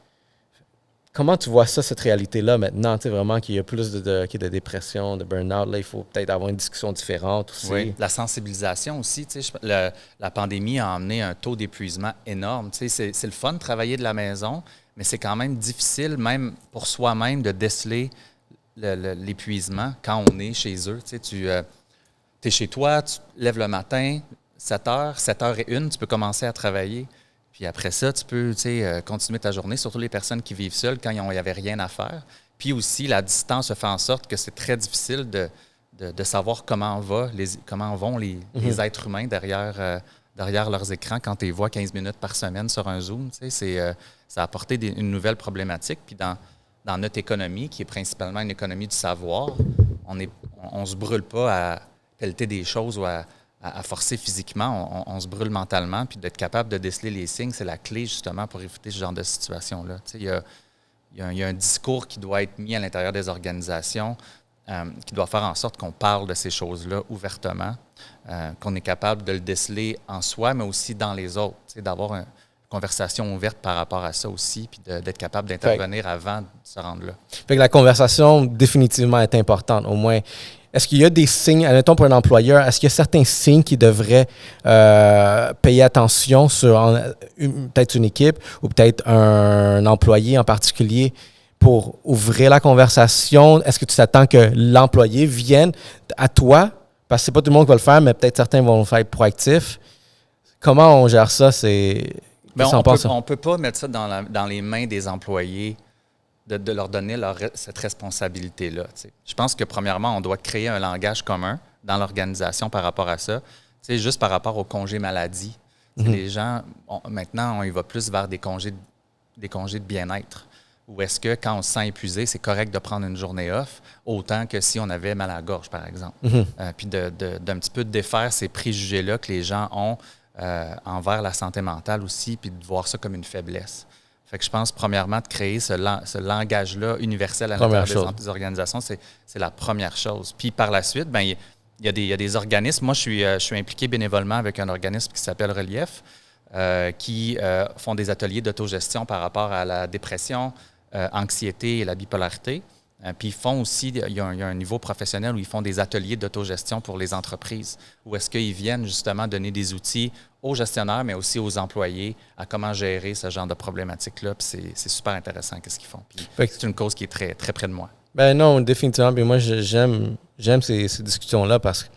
Comment tu vois ça, cette réalité-là maintenant? Tu sais, vraiment qu'il y a plus de dépression, de burn-out. Là, il faut peut-être avoir une discussion différente aussi. Oui, la sensibilisation aussi. Tu sais, la pandémie a amené un taux d'épuisement énorme. Tu sais, c'est le fun de travailler de la maison, mais c'est quand même difficile, même pour soi-même, de déceler l'épuisement quand on est chez eux. Tu sais, tu es chez toi, tu te lèves le matin, 7h01, tu peux commencer à travailler. Puis après ça, tu peux continuer ta journée, surtout les personnes qui vivent seules quand il n'y avait rien à faire. Puis aussi, la distance fait en sorte que c'est très difficile de savoir comment vont les êtres humains derrière leurs écrans quand tu les vois 15 minutes par semaine sur un Zoom. Ça a apporté une nouvelle problématique. Puis dans notre économie, qui est principalement une économie du savoir, on ne se brûle pas à pelleter des choses ou à forcer physiquement, on se brûle mentalement, puis d'être capable de déceler les signes, c'est la clé justement pour éviter ce genre de situation-là. Il y a un discours qui doit être mis à l'intérieur des organisations qui doit faire en sorte qu'on parle de ces choses-là ouvertement, qu'on est capable de le déceler en soi, mais aussi dans les autres, d'avoir une conversation ouverte par rapport à ça aussi, puis d'être capable d'intervenir avant de se rendre là. Fait que la conversation définitivement est importante, au moins. Est-ce qu'il y a des signes, admettons pour un employeur, est-ce qu'il y a certains signes qui devraient payer attention sur peut-être une équipe ou peut-être un employé en particulier pour ouvrir la conversation? Est-ce que tu t'attends que l'employé vienne à toi? Parce que c'est pas tout le monde qui va le faire, mais peut-être certains vont le faire proactif. Comment on gère ça? On peut pas mettre ça dans les mains des employés, de leur donner cette responsabilité-là. T'sais. Je pense que, premièrement, on doit créer un langage commun dans l'organisation par rapport à ça. T'sais, juste par rapport au congé maladie. Les gens, maintenant, on y va plus vers des congés de bien-être. Ou est-ce que quand on se sent épuisé, c'est correct de prendre une journée off, autant que si on avait mal à la gorge, par exemple. Puis d'un petit peu défaire ces préjugés-là que les gens ont envers la santé mentale aussi, puis de voir ça comme une faiblesse. Fait que je pense, premièrement, de créer ce langage-là universel à l'intérieur des organisations, c'est la première chose. Puis par la suite, bien, il y a des organismes. Moi, je suis impliqué bénévolement avec un organisme qui s'appelle Relief, qui font des ateliers d'autogestion par rapport à la dépression, anxiété et la bipolarité. Puis ils font aussi, il y a un niveau professionnel où ils font des ateliers d'autogestion pour les entreprises, où est-ce qu'ils viennent justement donner des outils aux gestionnaires, mais aussi aux employés à comment gérer ce genre de problématiques-là. Puis c'est super intéressant qu'est-ce qu'ils font. Puis c'est une cause qui est très, très près de moi. Ben non, définitivement. Puis moi, j'aime ces discussions-là parce que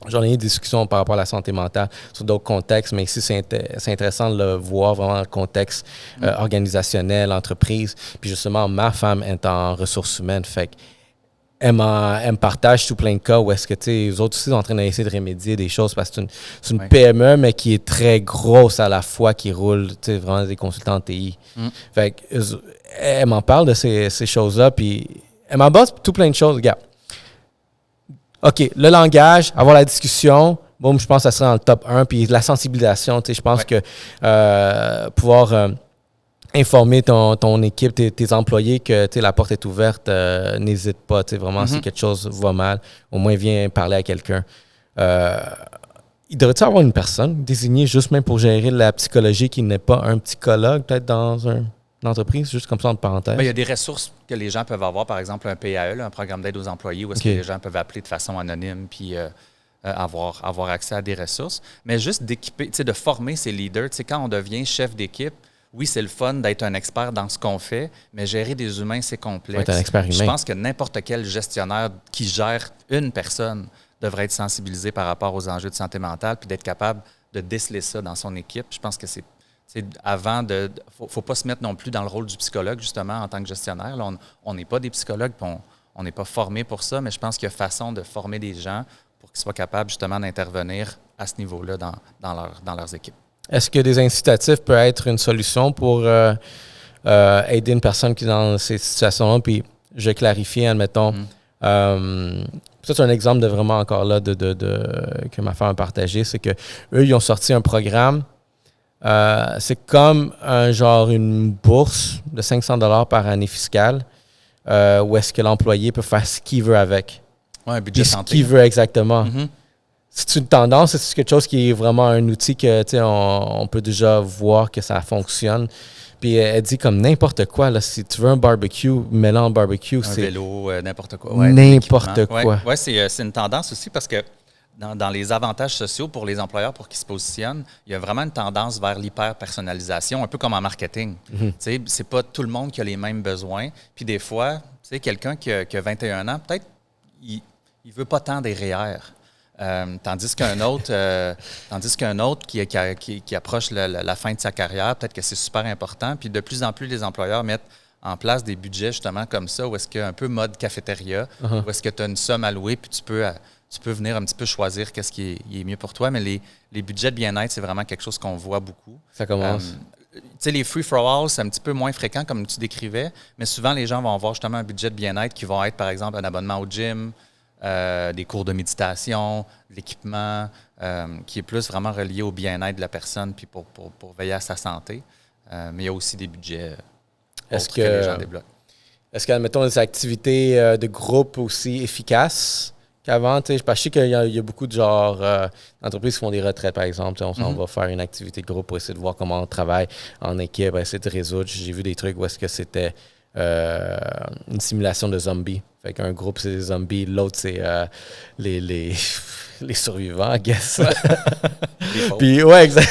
j'en ai eu des discussions par rapport à la santé mentale sur d'autres contextes, mais ici, c'est intéressant de le voir vraiment dans le contexte organisationnel, entreprise. Puis justement, ma femme est en ressources humaines, fait qu'elle me partage tout plein de cas où est-ce que, tu sais, les autres aussi sont en train d'essayer de remédier des choses parce que c'est une PME, mais qui est très grosse à la fois, qui roule, tu sais, vraiment des consultants TI. Fait qu'elle m'en parle de ces choses-là, puis elle m'aborde tout plein de choses, regarde. OK, le langage, avoir la discussion, bon, je pense que ça serait dans le top 1. Puis la sensibilisation, tu sais, je pense que pouvoir informer ton équipe, tes employés que tu sais, la porte est ouverte, n'hésite pas, tu sais, vraiment, si quelque chose va mal, au moins viens parler à quelqu'un. Il devrait-il avoir une personne désignée juste même pour gérer la psychologie qui n'est pas un psychologue, peut-être dans une entreprise, juste comme ça, entre parenthèses? Bien, il y a des ressources que les gens peuvent avoir, par exemple un PAE, là, un programme d'aide aux employés, où est-ce que les gens peuvent appeler de façon anonyme puis avoir accès à des ressources. Mais juste d'équiper, tu sais, de former ces leaders. Tu sais, quand on devient chef d'équipe, oui, c'est le fun d'être un expert dans ce qu'on fait, mais gérer des humains, c'est complexe. Être un expert humain. Je pense que n'importe quel gestionnaire qui gère une personne devrait être sensibilisé par rapport aux enjeux de santé mentale puis d'être capable de déceler ça dans son équipe. Je pense que c'est avant de... Faut pas se mettre non plus dans le rôle du psychologue, justement, en tant que gestionnaire. Là, on n'est pas des psychologues, puis on n'est pas formé pour ça, mais je pense qu'il y a façon de former des gens pour qu'ils soient capables, justement, d'intervenir à ce niveau-là dans leurs équipes. Est-ce que des incitatifs peuvent être une solution pour aider une personne qui est dans ces situations-là? Puis, je vais clarifier, admettons. Ça, c'est un exemple de vraiment encore là que ma femme a partagé. C'est qu'eux, ils ont sorti un programme. C'est comme une bourse de 500 $ par année fiscale où est-ce que l'employé peut faire ce qu'il veut avec. Oui, un budget santé. Ce qu'il veut exactement. C'est une tendance, c'est quelque chose qui est vraiment un outil que on peut déjà voir que ça fonctionne. Puis elle dit comme n'importe quoi, là, si tu veux un barbecue, mets-le en barbecue. Un vélo, n'importe quoi. Ouais, n'importe quoi. Oui, c'est une tendance aussi parce que dans les avantages sociaux pour les employeurs pour qu'ils se positionnent, il y a vraiment une tendance vers l'hyper-personnalisation, un peu comme en marketing. C'est pas tout le monde qui a les mêmes besoins. Puis des fois, quelqu'un qui a 21 ans, peut-être il veut pas tant des REER. Tandis qu'un autre qui approche la fin de sa carrière, peut-être que c'est super important. Puis de plus en plus, les employeurs mettent en place des budgets justement comme ça, où est-ce qu'il y a un peu mode cafétéria, où est-ce que tu as une somme allouée, puis tu peux venir un petit peu choisir qu'est-ce qui est mieux pour toi. Mais les budgets de bien-être, c'est vraiment quelque chose qu'on voit beaucoup. Ça commence. Tu sais, les free-for-all, c'est un petit peu moins fréquent, comme tu décrivais, mais souvent, les gens vont avoir justement un budget de bien-être qui va être, par exemple, un abonnement au gym, des cours de méditation, de l'équipement, qui est plus vraiment relié au bien-être de la personne puis pour veiller à sa santé. Mais il y a aussi des budgets que les gens débloquent. Est-ce qu'admettons des activités de groupe aussi efficaces qu'avant? Je sais qu'il y a beaucoup de d'entreprises qui font des retraites, par exemple. On s'en va faire une activité de groupe pour essayer de voir comment on travaille en équipe, essayer de résoudre. J'ai vu des trucs où est-ce que c'était une simulation de zombies. Fait qu'un groupe, c'est des zombies, l'autre, c'est les survivants, I guess. Puis, ouais, exact.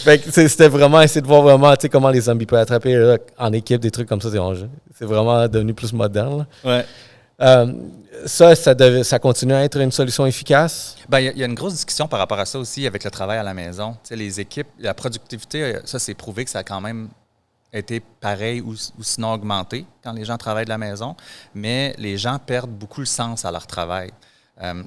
Fait que c'était vraiment essayer de voir vraiment comment les zombies peuvent attraper là, en équipe, des trucs comme ça. C'est vraiment devenu plus moderne. Ouais. Ça continue à être une solution efficace? Bien, il y a une grosse discussion par rapport à ça aussi avec le travail à la maison. Tu sais, les équipes, la productivité, ça, c'est prouvé que ça a quand même été pareil ou sinon augmenté quand les gens travaillent de la maison, mais les gens perdent beaucoup le sens à leur travail.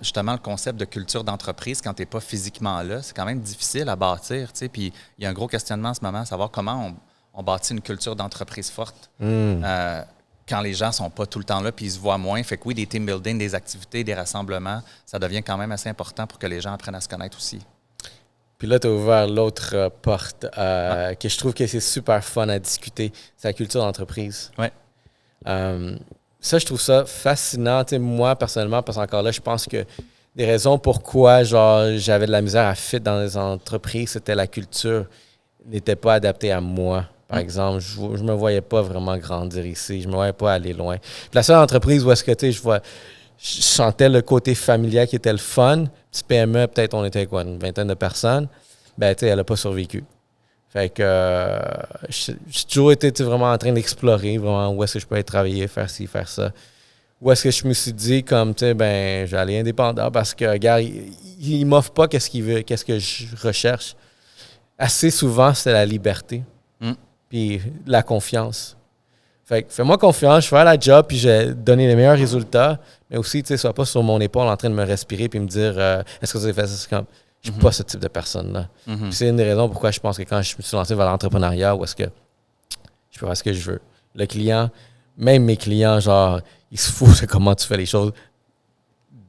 Justement, le concept de culture d'entreprise, quand tu n'es pas physiquement là, c'est quand même difficile à bâtir. Puis il y a un gros questionnement en ce moment à savoir comment on bâtit une culture d'entreprise forte quand les gens ne sont pas tout le temps là puis ils se voient moins. Fait que oui, des team building, des activités, des rassemblements, ça devient quand même assez important pour que les gens apprennent à se connaître aussi. Puis là, tu as ouvert l'autre porte que je trouve que c'est super fun à discuter. C'est la culture d'entreprise. Oui. Ça, je trouve ça fascinant. Tu sais, moi, personnellement, parce qu'encore là, je pense que des raisons pourquoi j'avais de la misère à fit dans les entreprises, c'était la culture n'était pas adaptée à moi. Par exemple, je me voyais pas vraiment grandir ici. Je me voyais pas aller loin. Puis la seule entreprise où est-ce que, tu sais, je sentais le côté familial qui était le fun. Petit PME, peut-être on était quoi, une vingtaine de personnes. Ben, tu sais, elle n'a pas survécu. Fait que j'ai toujours été vraiment en train d'explorer vraiment où est-ce que je peux aller travailler, faire ci, faire ça. Où est-ce que je me suis dit, comme, tu sais, ben, je vais aller indépendant parce que, regarde, il m'offre pas qu'est-ce qu'il veut, qu'est-ce que je recherche. Assez souvent, c'est la liberté. Puis la confiance. Fait que fais-moi confiance, je vais faire la job, puis je vais donner les meilleurs résultats. Mais aussi, tu sais, sois pas sur mon épaule en train de me respirer puis me dire est-ce que vous avez fait ça? C'est comme, je suis pas ce type de personne-là. Puis c'est une des raisons pourquoi je pense que quand je me suis lancé vers l'entrepreneuriat, où est-ce que je peux faire ce que je veux. Le client, même mes clients, genre, ils se foutent de comment tu fais les choses.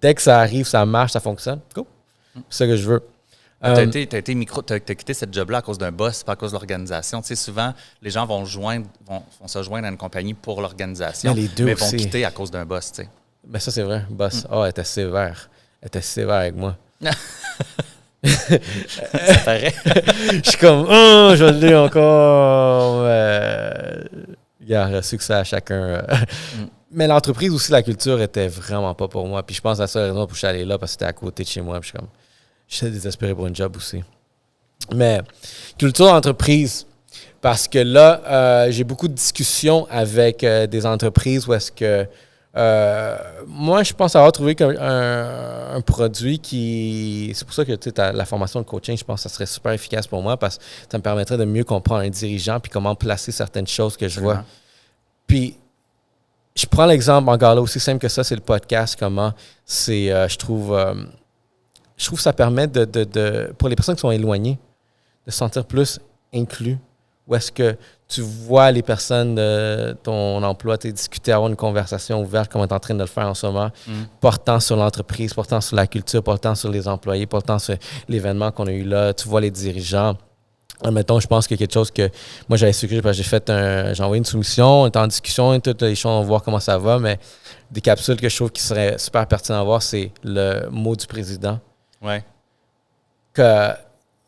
Dès que ça arrive, ça marche, ça fonctionne, cool. C'est ça que je veux. T'as quitté cette job-là à cause d'un boss, pas à cause de l'organisation. Tu sais, souvent, les gens vont se joindre à une compagnie pour l'organisation, mais vont quitter à cause d'un boss, tu sais. Ben ça, c'est vrai. Boss, elle était sévère. Elle était sévère avec moi. Ça paraît. Je suis comme, je l'ai encore. Succès à chacun. Mais l'entreprise aussi, la culture était vraiment pas pour moi. Puis je pense que la seule raison pour que je suis allé là, parce que c'était à côté de chez moi. Puis j'étais désespéré pour une job aussi. Mais culture d'entreprise, parce que là, j'ai beaucoup de discussions avec des entreprises où est-ce que moi, je pense avoir trouvé un produit qui... C'est pour ça que la formation de coaching, je pense que ça serait super efficace pour moi parce que ça me permettrait de mieux comprendre un dirigeant puis comment placer certaines choses que je vois. Puis, je prends l'exemple encore là, aussi simple que ça, c'est le podcast, comment c'est, je trouve que ça permet pour les personnes qui sont éloignées, de se sentir plus inclus. Où est-ce que tu vois les personnes de ton emploi discuter, avoir une conversation ouverte comme on est en train de le faire en ce moment, portant sur l'entreprise, portant sur la culture, portant sur les employés, portant sur l'événement qu'on a eu là. Tu vois les dirigeants. Mettons, je pense qu'il y a quelque chose que moi j'avais suggéré parce que j'ai envoyé une soumission, on est en discussion, toutes les choses, on va voir comment ça va, mais des capsules que je trouve qui seraient super pertinentes à voir, c'est le mot du président. Ouais. Que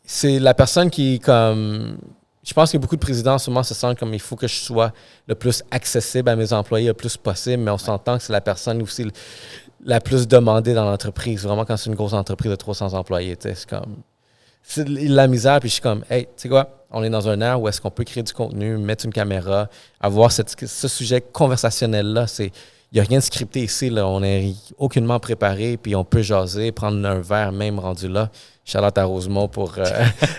c'est la personne qui, comme... Je pense que beaucoup de présidents, en ce moment, se sentent comme il faut que je sois le plus accessible à mes employés le plus possible, mais on s'entend que c'est la personne aussi la plus demandée dans l'entreprise. Vraiment, quand c'est une grosse entreprise de 300 employés, c'est comme... C'est de la misère, puis je suis comme, hey, tu sais quoi, on est dans un air où est-ce qu'on peut créer du contenu, mettre une caméra, avoir ce sujet conversationnel-là, il n'y a rien de scripté ici, là, on n'est aucunement préparé, puis on peut jaser, prendre un verre même rendu là. Charlotte à Rosemont pour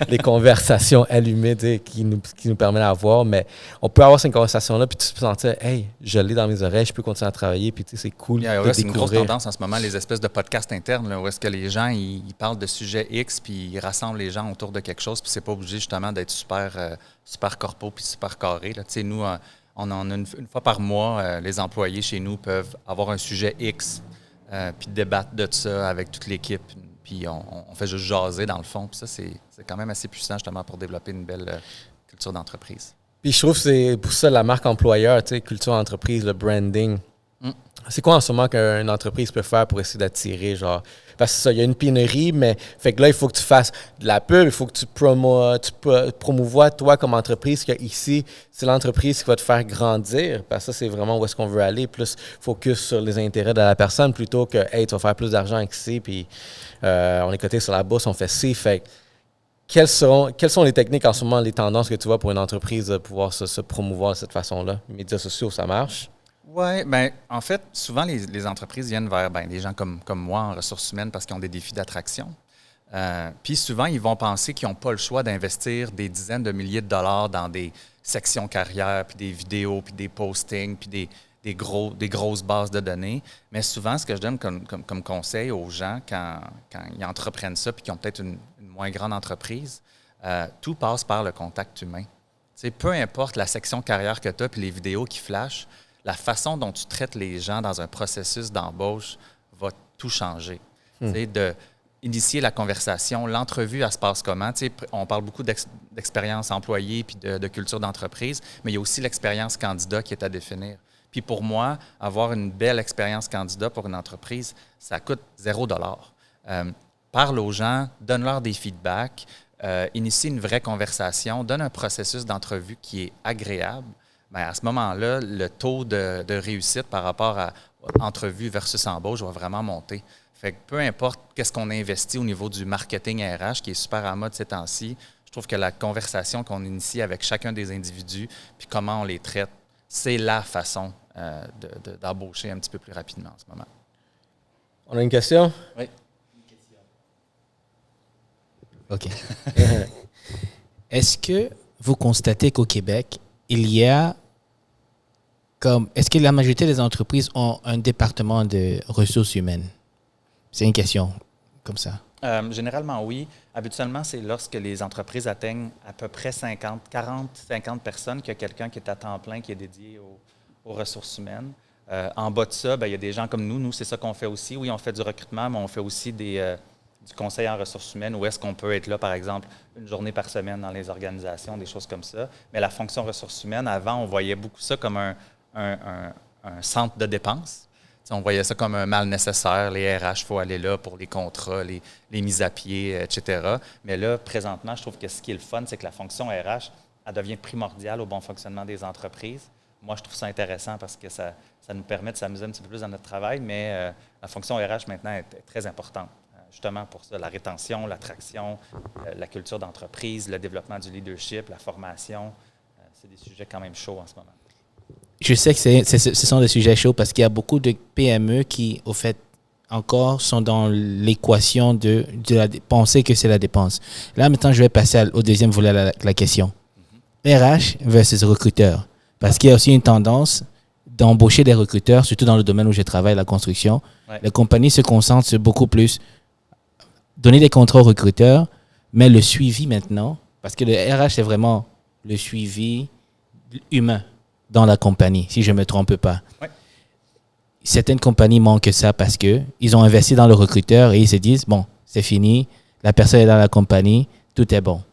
les conversations allumées qui nous permettent d'avoir, mais on peut avoir cette conversation-là, puis tu peux sentir, hey, je l'ai dans mes oreilles, je peux continuer à travailler, puis c'est cool de découvrir. C'est une grosse tendance en ce moment, les espèces de podcasts internes, là, où est-ce que les gens, ils parlent de sujets X, puis ils rassemblent les gens autour de quelque chose, puis c'est pas obligé justement d'être super corpo, puis super carré. Là. Tu sais, nous, on en a une fois par mois, les employés chez nous peuvent avoir un sujet X, puis débattre de ça avec toute l'équipe. Puis on fait juste jaser dans le fond. Puis ça, c'est quand même assez puissant justement pour développer une belle culture d'entreprise. Puis je trouve que c'est pour ça la marque employeur, tu sais, culture d'entreprise, le branding. C'est quoi en ce moment qu'une entreprise peut faire pour essayer d'attirer, genre... Parce que ça, il y a une pénurie, mais fait que là, il faut que tu fasses de la pub, il faut que tu promouvoies toi comme entreprise, que ici, c'est l'entreprise qui va te faire grandir, parce que ça, c'est vraiment où est-ce qu'on veut aller, plus focus sur les intérêts de la personne, plutôt que, hey, tu vas faire plus d'argent ici, puis on est coté sur la bourse, on fait ci, fait que quelles sont les techniques en ce moment, les tendances que tu vois pour une entreprise de pouvoir se promouvoir de cette façon-là? Les médias sociaux, ça marche? Oui, bien, en fait, souvent, les entreprises viennent vers des gens comme moi en ressources humaines parce qu'ils ont des défis d'attraction. Puis souvent, ils vont penser qu'ils n'ont pas le choix d'investir des dizaines de milliers de dollars dans des sections carrière, puis des vidéos, puis des postings, puis des grosses bases de données. Mais souvent, ce que je donne comme conseil aux gens quand ils entreprennent ça puis qu'ils ont peut-être une moins grande entreprise, tout passe par le contact humain. Tu sais, peu importe la section carrière que tu as puis les vidéos qui flashent, la façon dont tu traites les gens dans un processus d'embauche va tout changer. Tu sais, initier la conversation, l'entrevue, elle se passe comment? Tu sais, on parle beaucoup d'expérience employée puis de culture d'entreprise, mais il y a aussi l'expérience candidat qui est à définir. Puis pour moi, avoir une belle expérience candidat pour une entreprise, ça coûte $0. Parle aux gens, donne-leur des feedbacks, initie une vraie conversation, donne un processus d'entrevue qui est agréable. Bien, à ce moment-là, le taux de réussite par rapport à entrevue versus embauche va vraiment monter. Fait que peu importe qu'est-ce qu'on investit au niveau du marketing RH, qui est super à mode ces temps-ci, je trouve que la conversation qu'on initie avec chacun des individus, puis comment on les traite, c'est la façon d'embaucher un petit peu plus rapidement en ce moment. On a une question? Oui. OK. Est-ce que vous constatez qu'au Québec, il y a est-ce que la majorité des entreprises ont un département de ressources humaines? C'est une question comme ça. Généralement, oui. Habituellement, c'est lorsque les entreprises atteignent à peu près 50 personnes qu'il y a quelqu'un qui est à temps plein, qui est dédié aux ressources humaines. En bas de ça, bien, il y a des gens comme nous. Nous, c'est ça qu'on fait aussi. Oui, on fait du recrutement, mais on fait aussi du conseil en ressources humaines, où est-ce qu'on peut être là, par exemple, une journée par semaine dans les organisations, des choses comme ça. Mais la fonction ressources humaines, avant, on voyait beaucoup ça comme un centre de dépenses. T'sais, on voyait ça comme un mal nécessaire. Les RH, il faut aller là pour les contrats, les mises à pied, etc. Mais là, présentement, je trouve que ce qui est le fun, c'est que la fonction RH, elle devient primordiale au bon fonctionnement des entreprises. Moi, je trouve ça intéressant parce que ça nous permet de s'amuser un petit peu plus dans notre travail, mais la fonction RH, maintenant, est très importante. Justement pour ça, la rétention, l'attraction, la culture d'entreprise, le développement du leadership, la formation, c'est des sujets quand même chauds en ce moment. Je sais que ce sont des sujets chauds parce qu'il y a beaucoup de PME qui, au fait, encore sont dans l'équation de penser que c'est la dépense. Là, maintenant, je vais passer au deuxième volet de la question. RH versus recruteur. Parce qu'il y a aussi une tendance d'embaucher des recruteurs, surtout dans le domaine où je travaille, la construction. Ouais. Les compagnies se concentrent sur beaucoup plus donner des contrats aux recruteurs, mais le suivi maintenant, parce que le RH, c'est vraiment le suivi humain dans la compagnie, si je ne me trompe pas. Ouais. Certaines compagnies manquent ça parce qu'ils ont investi dans le recruteur et ils se disent, bon, c'est fini, la personne est dans la compagnie, tout est bon.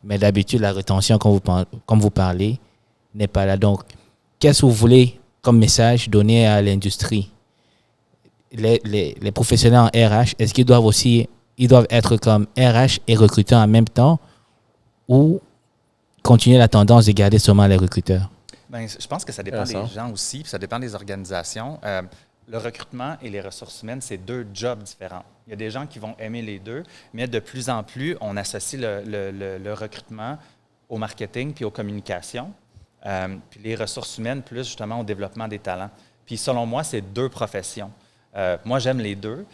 Mais d'habitude, la rétention, comme vous parlez, n'est pas là. Donc, qu'est-ce que vous voulez comme message donner à l'industrie? Les professionnels en RH, est-ce qu'ils doivent être comme RH et recruteurs en même temps ou continuer la tendance de garder seulement les recruteurs? Bien, je pense que ça dépend des gens aussi, puis ça dépend des organisations. Le recrutement et les ressources humaines, c'est deux jobs différents. Il y a des gens qui vont aimer les deux, mais de plus en plus, on associe le recrutement au marketing puis aux communications, puis les ressources humaines plus justement au développement des talents. Puis selon moi, c'est deux professions. Moi, j'aime les deux.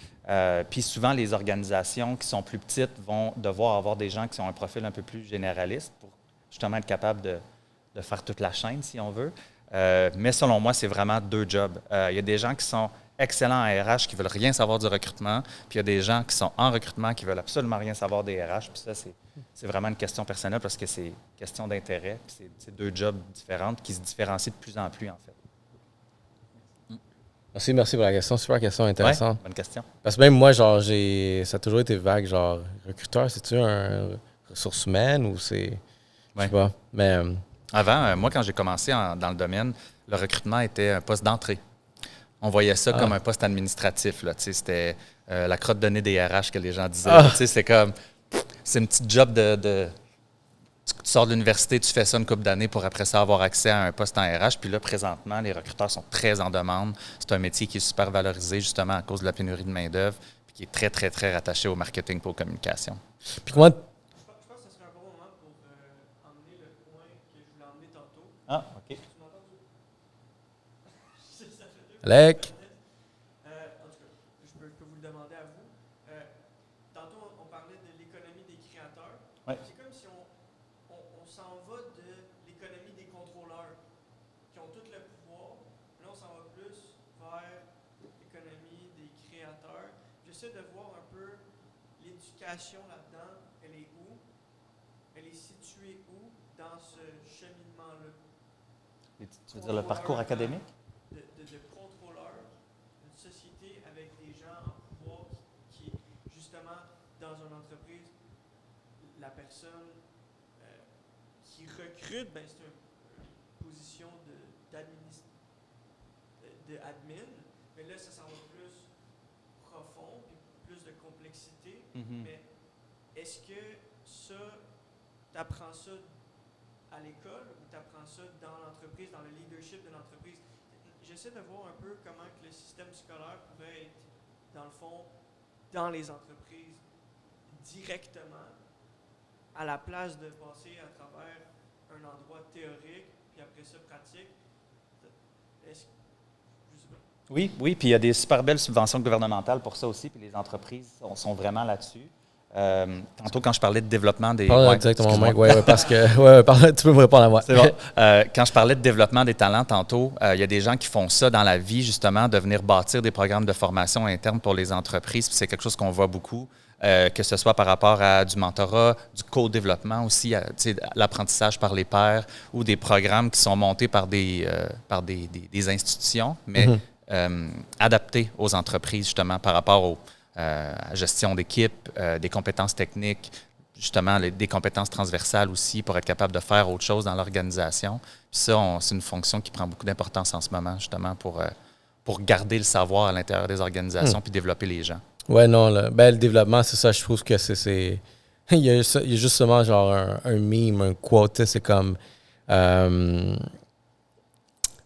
Puis souvent, les organisations qui sont plus petites vont devoir avoir des gens qui ont un profil un peu plus généraliste pour justement être capable de faire toute la chaîne, si on veut. Mais selon moi, c'est vraiment deux jobs. Il y a des gens qui sont excellents en RH qui ne veulent rien savoir du recrutement, puis il y a des gens qui sont en recrutement qui ne veulent absolument rien savoir des RH. Puis ça, c'est vraiment une question personnelle parce que c'est question d'intérêt. Puis c'est deux jobs différents qui se différencient de plus en plus, en fait. Merci pour la question. Super question intéressante. Ouais, bonne question. Parce que même moi, genre, ça a toujours été vague, genre, recruteur, c'est-tu un ressource humaine ou c'est... Je sais pas, mais... Avant, moi, quand j'ai commencé dans le domaine, le recrutement était un poste d'entrée. On voyait ça comme un poste administratif. Là, c'était la crotte de nez des RH que les gens disaient. C'est comme... C'est une petite job tu sors de l'université, tu fais ça une couple d'années pour après ça avoir accès à un poste en RH. Puis là, présentement, les recruteurs sont très en demande. C'est un métier qui est super valorisé justement à cause de la pénurie de main-d'œuvre puis qui est très, très, très rattaché au marketing et aux communications. Puis comment... Je pense que ce serait un bon moment pour emmener le point que je voulais emmener tantôt. Ah, OK. Tu m'entends? Alec? En tout cas, je peux vous le demander à vous. Tantôt, on parlait de l'économie des créateurs. Ouais. C'est comme si on s'en va de l'économie des contrôleurs qui ont tout le pouvoir. Là, on s'en va j'essaie de voir un peu l'éducation là-dedans, elle est où? Elle est située où dans ce cheminement-là? Tu veux dire le parcours académique? De contrôleur, une société avec des gens en pouvoir qui justement, dans une entreprise, la personne qui recrute, ben, c'est une position d'admin, mais là, ça s'en va plus profond, puis plus de complexité. Mais est-ce que ça, tu apprends ça à l'école ou tu apprends ça dans l'entreprise, dans le leadership de l'entreprise? J'essaie de voir un peu comment que le système scolaire pourrait être, dans le fond, dans les entreprises, directement, à la place de passer à travers un endroit théorique, puis après ça, pratique. Est-ce que je sais pas. Oui, puis il y a des super belles subventions gouvernementales pour ça aussi, puis les entreprises sont vraiment là-dessus. Tantôt, quand je parlais de développement des... Parle directement au mic, parce que tu peux me répondre à moi. C'est bon. Quand je parlais de développement des talents tantôt, il y a des gens qui font ça dans la vie, justement, de venir bâtir des programmes de formation interne pour les entreprises, puis c'est quelque chose qu'on voit beaucoup, que ce soit par rapport à du mentorat, du co-développement aussi, l'apprentissage par les pairs, ou des programmes qui sont montés par des institutions, mais adaptés aux entreprises, justement, par rapport à gestion d'équipe, des compétences techniques, justement des compétences transversales aussi pour être capable de faire autre chose dans l'organisation. Puis ça, c'est une fonction qui prend beaucoup d'importance en ce moment, justement, pour garder le savoir à l'intérieur des organisations puis développer les gens. Ouais, non, le développement, c'est ça, je trouve que c'est... il y a justement genre un meme, un quote, c'est comme...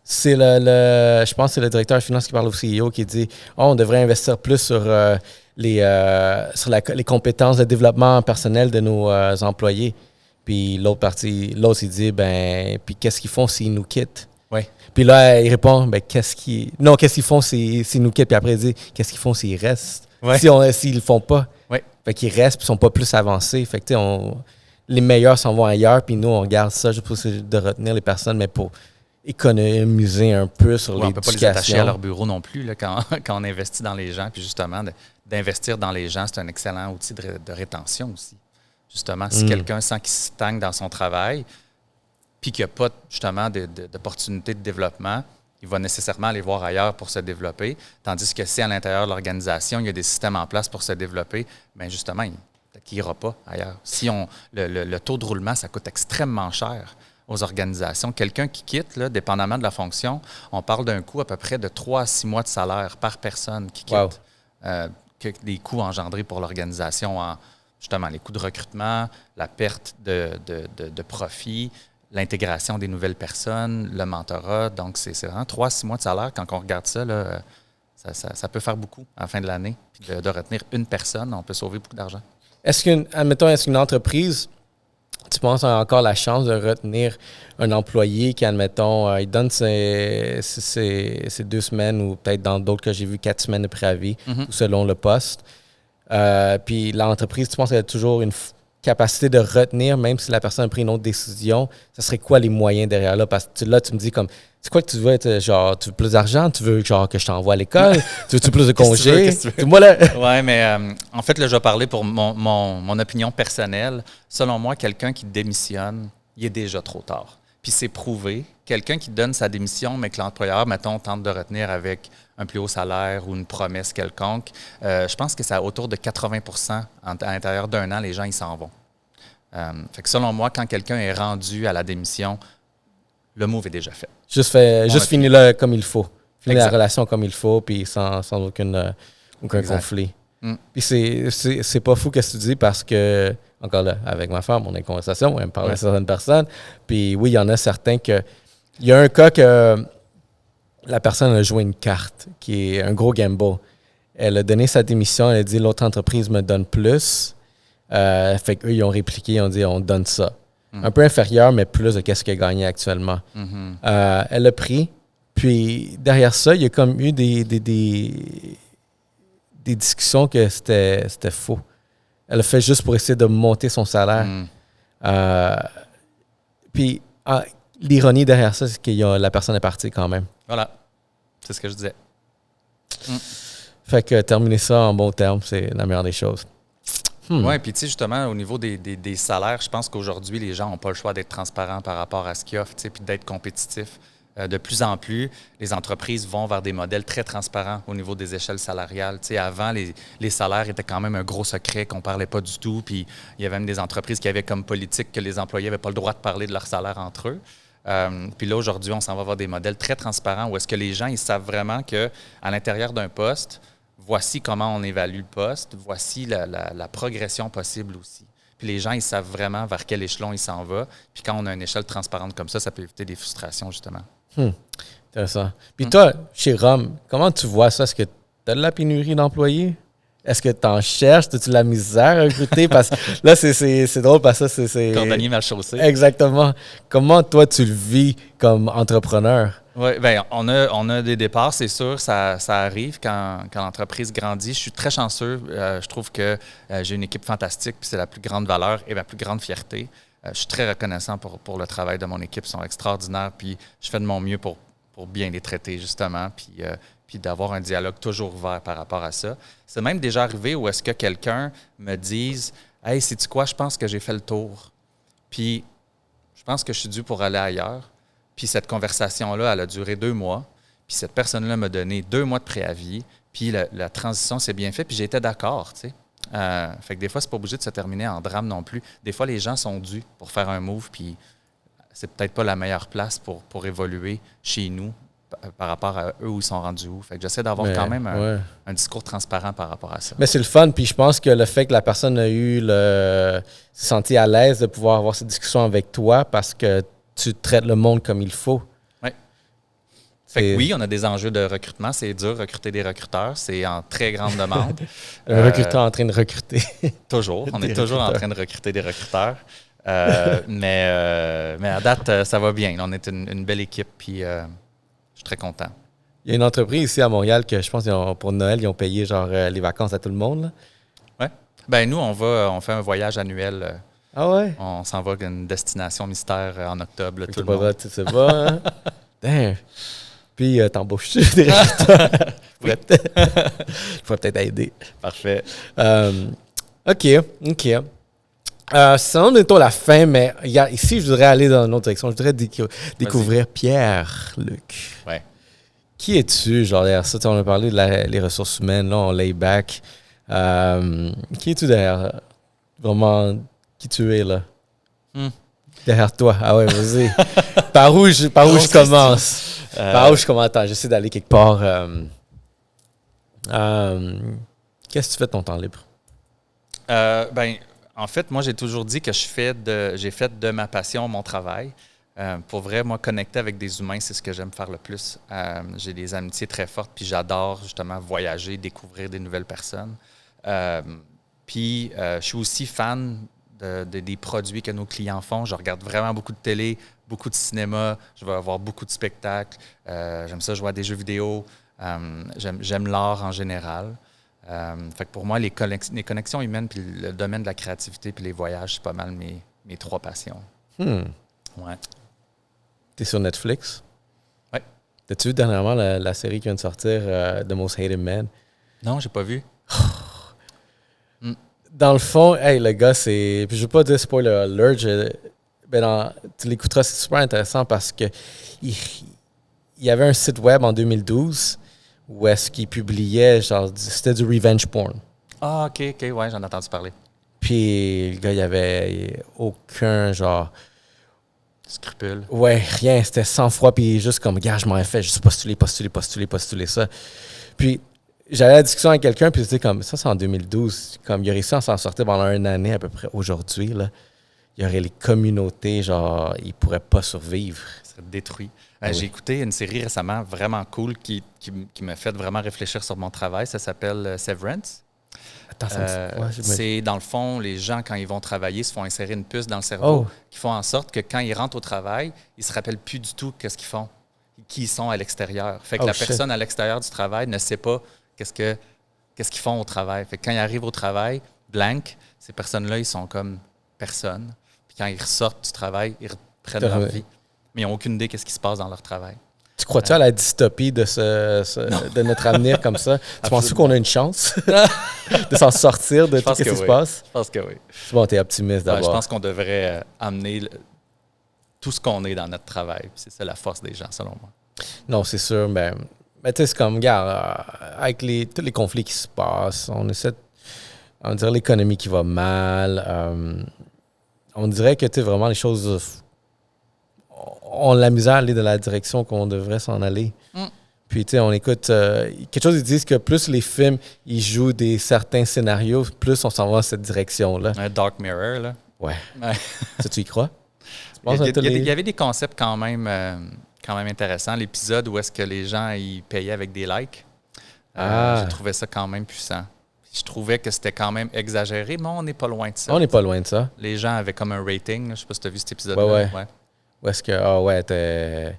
c'est je pense que c'est le directeur de finance qui parle au CEO qui dit on devrait investir plus sur les compétences de développement personnel de nos employés. Puis l'autre, il dit puis qu'est-ce qu'ils font s'ils nous quittent? Oui. Puis là, il répond qu'est-ce qu'ils font s'ils nous quittent? Puis après, il dit qu'est-ce qu'ils font s'ils restent? Ouais. S'ils le font pas. Ouais. Fait qu'ils restent puis ils sont pas plus avancés. Fait que les meilleurs s'en vont ailleurs, puis nous, on garde ça juste pour de retenir les personnes, mais pour économiser un peu sur l'éducation. On ne peut pas les attacher à leur bureau non plus là, quand on investit dans les gens. Puis justement, d'investir dans les gens, c'est un excellent outil de rétention aussi. Justement, si quelqu'un sent qu'il stagne dans son travail, puis qu'il n'y a pas justement d'opportunité de développement, il va nécessairement aller voir ailleurs pour se développer. Tandis que si à l'intérieur de l'organisation, il y a des systèmes en place pour se développer, bien justement, peut-être qu'il n'ira pas ailleurs. Si le taux de roulement, ça coûte extrêmement cher aux organisations. Quelqu'un qui quitte, là, dépendamment de la fonction, on parle d'un coût à peu près de 3 à 6 mois de salaire par personne qui quitte. Wow. Des coûts engendrés pour l'organisation justement les coûts de recrutement, la perte de profit, l'intégration des nouvelles personnes, le mentorat. Donc, c'est vraiment 3 à 6 mois de salaire. Quand on regarde ça, là, ça peut faire beaucoup à la fin de l'année. Puis de retenir une personne, on peut sauver beaucoup d'argent. Est-ce qu'une entreprise, tu penses, a encore la chance de retenir un employé qui, admettons, il donne ses 2 semaines ou peut-être dans d'autres que j'ai vu 4 semaines de préavis, selon le poste. Puis l'entreprise, tu penses qu'elle a toujours une capacité de retenir, même si la personne a pris une autre décision, ça serait quoi les moyens derrière là? Parce que là, tu me dis comme, c'est quoi que tu veux? Genre, tu veux plus d'argent? Tu veux genre que je t'envoie à l'école? Tu veux plus de congés? Moi, là. Oui, mais en fait, là, je vais parler pour mon opinion personnelle. Selon moi, quelqu'un qui démissionne, il est déjà trop tard. Puis c'est prouvé. Quelqu'un qui donne sa démission, mais que l'employeur, mettons, tente de retenir avec un plus haut salaire ou une promesse quelconque, je pense que c'est autour de 80% à l'intérieur d'un an, les gens, ils s'en vont. Fait que selon moi, quand quelqu'un est rendu à la démission, le move est déjà fait. Juste finir comme il faut. Finir la relation comme il faut, puis sans aucun conflit. Puis c'est pas fou ce que tu dis parce que, encore là, avec ma femme, on a une conversation, elle me parle de certaines personnes. Puis oui, il y en a certains que... Il y a un cas que la personne a joué une carte, qui est un gros gamble. Elle a donné sa démission, elle a dit « l'autre entreprise me donne plus ». Fait qu'eux, ils ont répliqué, ils ont dit « on donne ça ». Un peu inférieur, mais plus de ce qu'elle gagnait actuellement. Elle a pris. Puis derrière ça, il y a comme eu des discussions que c'était faux. Elle a fait juste pour essayer de monter son salaire. Puis l'ironie derrière ça, c'est que la personne est partie quand même. Voilà. C'est ce que je disais. Fait que terminer ça en bon terme, c'est la meilleure des choses. Oui, puis tu sais, justement, au niveau des salaires, je pense qu'aujourd'hui, les gens n'ont pas le choix d'être transparents par rapport à ce qu'ils offrent, tu sais, puis d'être compétitifs. De plus en plus, les entreprises vont vers des modèles très transparents au niveau des échelles salariales. Tu sais, avant, les salaires étaient quand même un gros secret qu'on ne parlait pas du tout. Puis il y avait même des entreprises qui avaient comme politique que les employés n'avaient pas le droit de parler de leur salaire entre eux. Puis là, aujourd'hui, on s'en va vers des modèles très transparents où est-ce que les gens ils savent vraiment qu'à l'intérieur d'un poste, voici comment on évalue le poste, voici la progression possible aussi. Puis les gens, ils savent vraiment vers quel échelon ils s'en vont. Puis quand on a une échelle transparente comme ça peut éviter des frustrations, justement. Intéressant. Puis toi, chez Rome, comment tu vois ça? Est-ce que tu as de la pénurie d'employés? Est-ce que tu en cherches? As-tu de la misère à recruter? Parce que là, c'est drôle parce que c'est... Cordonnier mal chaussé. Exactement. Comment toi, tu le vis comme entrepreneur? Oui, bien, on a des départs, c'est sûr, ça arrive quand l'entreprise grandit. Je suis très chanceux. Je trouve que j'ai une équipe fantastique, puis c'est la plus grande valeur et ma plus grande fierté. Je suis très reconnaissant pour le travail de mon équipe. Ils sont extraordinaires, puis je fais de mon mieux pour bien les traiter, justement, puis d'avoir un dialogue toujours ouvert par rapport à ça. C'est même déjà arrivé où est-ce que quelqu'un me dise « Hey, sais-tu quoi, je pense que j'ai fait le tour. Puis je pense que je suis dû pour aller ailleurs. » Puis cette conversation-là, elle a duré 2 mois. Puis cette personne-là m'a donné 2 mois de préavis. Puis la transition s'est bien faite, puis j'étais d'accord, tu sais. Fait que des fois, c'est pas obligé de se terminer en drame non plus. Des fois, les gens sont dus pour faire un move, puis c'est peut-être pas la meilleure place pour évoluer chez nous par rapport à eux où ils sont rendus où. Fait que j'essaie d'avoir quand même un discours transparent par rapport à ça. Mais c'est le fun, puis je pense que le fait que la personne a s'est sentie à l'aise de pouvoir avoir cette discussion avec toi parce que tu traites le monde comme il faut. Oui. Fait que oui, on a des enjeux de recrutement. C'est dur de recruter des recruteurs. C'est en très grande demande. Un recruteur en train de recruter. Toujours. On est toujours en train de recruter des recruteurs. Mais à date, ça va bien. On est une belle équipe, puis je suis très content. Il y a une entreprise ici à Montréal que je pense pour Noël, ils ont payé genre les vacances à tout le monde. Oui. Ben nous, on fait un voyage annuel. Ah ouais? On s'en va à une destination mystère en octobre. Là, tout le monde. monde. Tu sais pas, hein? Damn. Puis t'embauches-tu des recruteurs? Je pourrais peut-être aider. Parfait. OK. C'est bientôt la fin, mais ici, je voudrais aller dans une autre direction. Je voudrais découvrir Pierre-Luc. Ouais. Qui es-tu, genre, derrière ça? On a parlé des ressources humaines, là, on lay back. Qui es-tu derrière? Vraiment, qui tu es, là? Derrière toi. Ah ouais, vas-y. Par où je commence? Par où je commence? Attends, j'essaie d'aller quelque part. Qu'est-ce que tu fais de ton temps libre? En fait, moi, j'ai toujours dit que j'ai fait de ma passion mon travail. Pour vrai, moi, connecter avec des humains, c'est ce que j'aime faire le plus. J'ai des amitiés très fortes, puis j'adore justement voyager, découvrir des nouvelles personnes. Puis, je suis aussi fan des produits que nos clients font. Je regarde vraiment beaucoup de télé, beaucoup de cinéma. Je vais avoir beaucoup de spectacles. J'aime ça jouer à des jeux vidéo. J'aime l'art en général. Fait que pour moi, les connexions humaines, puis le domaine de la créativité, puis les voyages, c'est pas mal mes 3 passions. Ouais. T'es sur Netflix? Oui. T'as-tu vu dernièrement la série qui vient de sortir, The Most Hated Man? Non, j'ai pas vu. Dans le fond, hey, le gars, c'est... Puis je veux pas dire spoiler alert, tu l'écouteras, c'est super intéressant parce que il y avait un site web en 2012 où est-ce qu'il publiait, genre, c'était du revenge porn. Ah, OK, ouais, j'en ai entendu parler. Puis le gars, il y avait aucun, genre... Scrupule. Ouais, rien, c'était 100 fois, puis juste comme, gars, je m'en ai fait, juste postuler ça. Puis j'avais la discussion avec quelqu'un, puis c'était comme, ça c'est en 2012, comme il a réussi à s'en sortir pendant une année à peu près aujourd'hui, là. Il y aurait les communautés, genre, ils pourraient pas survivre. Ils seraient détruits. J'ai écouté une série récemment vraiment cool qui m'a fait vraiment réfléchir sur mon travail. Ça s'appelle Severance. Attends, c'est dans le fond, les gens, quand ils vont travailler, se font insérer une puce dans le cerveau qui font en sorte que quand ils rentrent au travail, ils ne se rappellent plus du tout qu'est-ce qu'ils font, qui ils sont à l'extérieur. Fait que personne à l'extérieur du travail ne sait pas qu'est-ce qu'ils font au travail. Fait que quand ils arrivent au travail, blank, ces personnes-là, ils sont comme personne. Puis quand ils ressortent du travail, ils reprennent leur vie. Mais ils n'ont aucune idée de ce qui se passe dans leur travail. Tu crois-tu à la dystopie de, de notre avenir comme ça? Tu penses qu'on a une chance de s'en sortir de tout ce qui se passe? Je pense que oui. Bon, t'es optimiste d'abord. Je pense qu'on devrait amener tout ce qu'on est dans notre travail. C'est ça la force des gens, selon moi. Non, c'est sûr. Mais tu sais, c'est comme, regarde, avec tous les conflits qui se passent, on essaie, on dirait l'économie qui va mal. On dirait que, tu sais, vraiment, les choses ont la misère à aller dans la direction qu'on devrait s'en aller. Puis, tu sais, on écoute quelque chose, ils disent que plus les films, ils jouent des certains scénarios, plus on s'en va dans cette direction-là. Un Dark Mirror, là. Ouais. Ça, tu y crois? Il y avait des concepts quand même intéressants. L'épisode où est-ce que les gens ils payaient avec des likes. Je trouvais ça quand même puissant. Je trouvais que c'était quand même exagéré, mais on n'est pas loin de ça. On n'est pas loin de ça. Les gens avaient comme un rating. Je ne sais pas si tu as vu cet épisode-là. Ouais. Où est-ce que...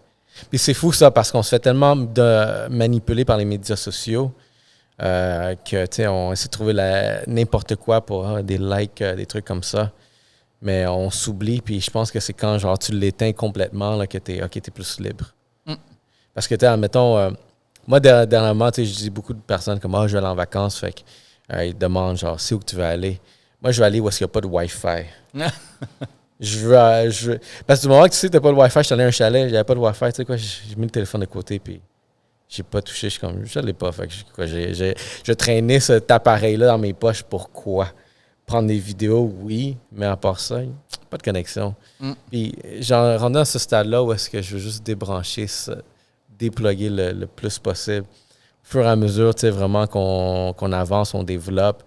Puis c'est fou ça, parce qu'on se fait tellement manipuler par les médias sociaux que, tu sais, on essaie de trouver n'importe quoi pour des likes, des trucs comme ça. Mais on s'oublie, puis je pense que c'est quand genre tu l'éteins complètement là, que t'es plus libre. Parce que, tu sais, admettons, moi, dernièrement, tu sais, je dis beaucoup de personnes comme je vais aller en vacances, fait que ils demandent genre, c'est où que tu veux aller? Moi, je vais aller où est-ce qu'il n'y a pas de Wi-Fi. je veux, parce que du moment que tu sais que tu n'as pas de Wi-Fi, je suis allé à un chalet, j'avais pas de Wi-Fi, tu sais quoi, j'ai mis le téléphone de côté, puis j'ai pas touché, je l'ai pas. Fait que je traînais cet appareil-là dans mes poches, pourquoi? Prendre des vidéos, oui, mais à part ça, pas de connexion. Puis, j'en rendu à ce stade-là où est-ce que je veux juste débrancher, déploguer le plus possible. Au fur et à mesure, tu sais, vraiment qu'on avance, on développe.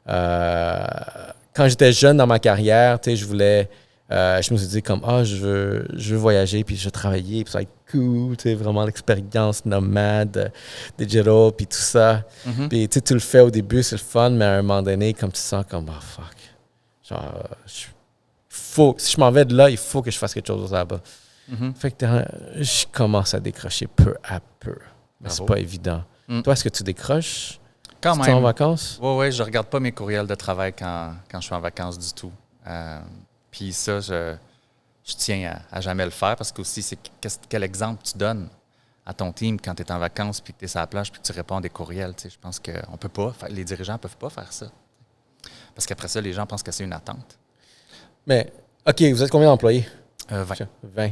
Quand j'étais jeune dans ma carrière, tu sais, je me suis dit comme, je veux voyager, puis je veux travailler, puis ça va être cool, tu sais, vraiment l'expérience nomade, digital, puis tout ça. Puis tu le fais au début, c'est le fun, mais à un moment donné, comme tu sens comme, fuck. Genre, si je m'en vais de là, il faut que je fasse quelque chose là-bas. Fait que je commence à décrocher peu à peu. Mais c'est pas évident. Toi, est-ce que tu décroches? Quand même. Tu es en vacances? Oui, je regarde pas mes courriels de travail quand je suis en vacances du tout. Puis ça, je tiens à jamais le faire parce que aussi, c'est quel exemple tu donnes à ton team quand tu es en vacances puis que tu es sur la plage puis que tu réponds à des courriels. Je pense qu'on peut pas, les dirigeants ne peuvent pas faire ça. Parce qu'après ça, les gens pensent que c'est une attente. Mais, OK, vous êtes combien d'employés? 20. 20.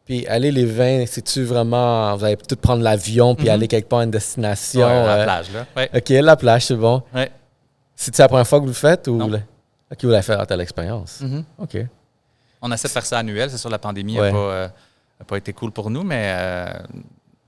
Puis aller les 20, c'est-tu vraiment... Vous allez tout prendre l'avion puis aller quelque part à une destination? La plage, là. Ouais. OK, la plage, c'est bon. Ouais. C'est-tu la première fois que vous le faites? Ou Non. OK, vous l'avez fait à telle expérience. OK. On essaie de faire ça annuel. C'est sûr, la pandémie n'a pas été cool pour nous, mais...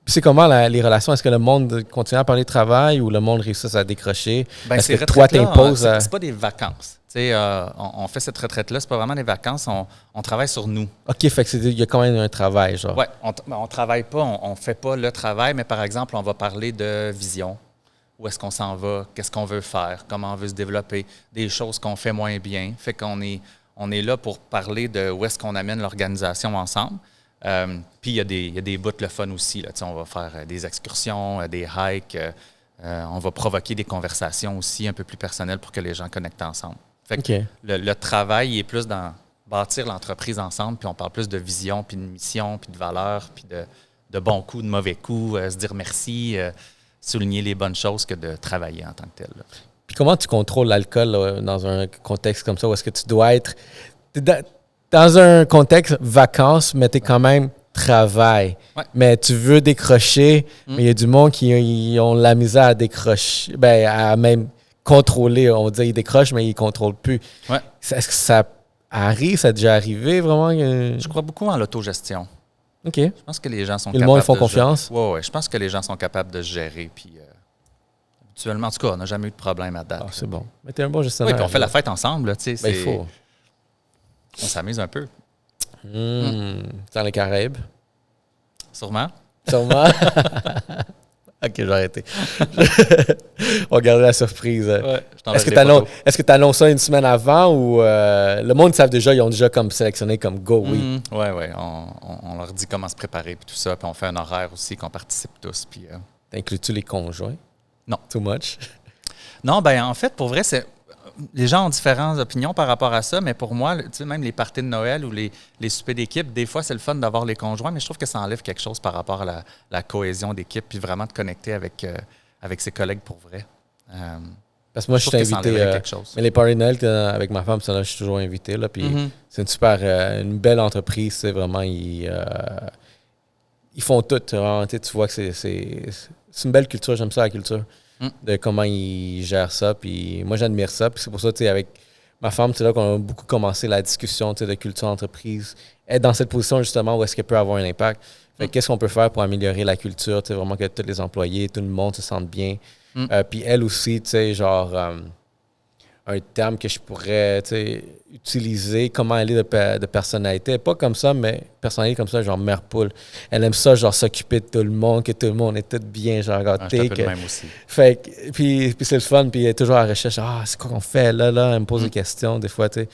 Puis c'est comment les relations? Est-ce que le monde continue à parler de travail ou le monde réussit à décrocher? Est-ce que toi, t'imposes... C'est pas des vacances. On fait cette retraite-là, c'est pas vraiment des vacances. On travaille sur nous. OK, fait que il y a quand même un travail, genre. Oui, on travaille pas, on fait pas le travail, mais par exemple, on va parler de vision. Où est-ce qu'on s'en va? Qu'est-ce qu'on veut faire? Comment on veut se développer? Des choses qu'on fait moins bien. Fait qu'on est là pour parler de où est-ce qu'on amène l'organisation ensemble. Puis, il y a des bouts le fun aussi. Là. On va faire des excursions, des hikes. On va provoquer des conversations aussi un peu plus personnelles pour que les gens connectent ensemble. Fait que le travail est plus dans bâtir l'entreprise ensemble, puis on parle plus de vision, puis de mission, puis de valeur, puis de bons coups, de mauvais coups, se dire merci, souligner les bonnes choses que de travailler en tant que tel. Là. Puis comment tu contrôles l'alcool là, dans un contexte comme ça, où est-ce que tu dois être... Dans un contexte vacances, mais tu es quand même travail. Ouais. Mais tu veux décrocher, mais il y a du monde qui ont la misère à décrocher, à même contrôler. On va dire ils décrochent, mais ils ne contrôlent plus. Ouais. Est-ce que ça arrive? Ça a déjà arrivé vraiment? Je crois beaucoup en l'autogestion. OK. Je pense que les gens sont capables. Le monde, ils font confiance? Oui. Je pense que les gens sont capables de se gérer. Puis, habituellement, en tout cas, on n'a jamais eu de problème à date. C'est bon. Mais tu es un bon gestionnaire. Oui, puis on fait la fête ensemble. Là, il faut. On s'amuse un peu. Dans les Caraïbes? Sûrement. OK, je vais arrêter. On va garder la surprise. Ouais, est-ce que tu annonces ça une semaine avant ou le monde savent déjà, ils ont déjà comme sélectionné comme go, oui? Oui. On leur dit comment se préparer puis tout ça. Puis on fait un horaire aussi qu'on participe tous. Puis, Inclus-tu les conjoints? Non. Too much? Non, en fait, pour vrai, c'est... les gens ont différentes opinions par rapport à ça, mais pour moi, tu sais, même les parties de Noël ou les soupers d'équipe, des fois, c'est le fun d'avoir les conjoints, mais je trouve que ça enlève quelque chose par rapport à la cohésion d'équipe, puis vraiment de connecter avec ses collègues pour vrai. Parce que moi, je suis invité. quelque chose. Mais les parties de Noël avec ma femme, ça, là, je suis toujours invité. Là, puis c'est une belle entreprise. C'est vraiment, ils font tout. Vraiment, tu vois que c'est une belle culture. J'aime ça, la culture. De comment ils gèrent ça. Puis moi, j'admire ça. Puis c'est pour ça, tu sais, avec ma femme, c'est là qu'on a beaucoup commencé la discussion de culture d'entreprise. Être dans cette position, justement, où est-ce qu'elle peut avoir un impact. Fait qu'est-ce qu'on peut faire pour améliorer la culture, vraiment que tous les employés, tout le monde se sente bien. Puis elle aussi, tu sais, genre, un terme que je pourrais, tu sais, utiliser, comment elle est de personnalité. Pas comme ça, mais personnalité comme ça, genre mère poule. Elle aime ça, genre, s'occuper de tout le monde, que tout le monde est tout bien, genre, je suis un peu le même aussi. Fait que, puis c'est le fun, puis elle est toujours à la recherche. Ah, c'est quoi qu'on fait là? Elle me pose des questions, des fois, tu sais.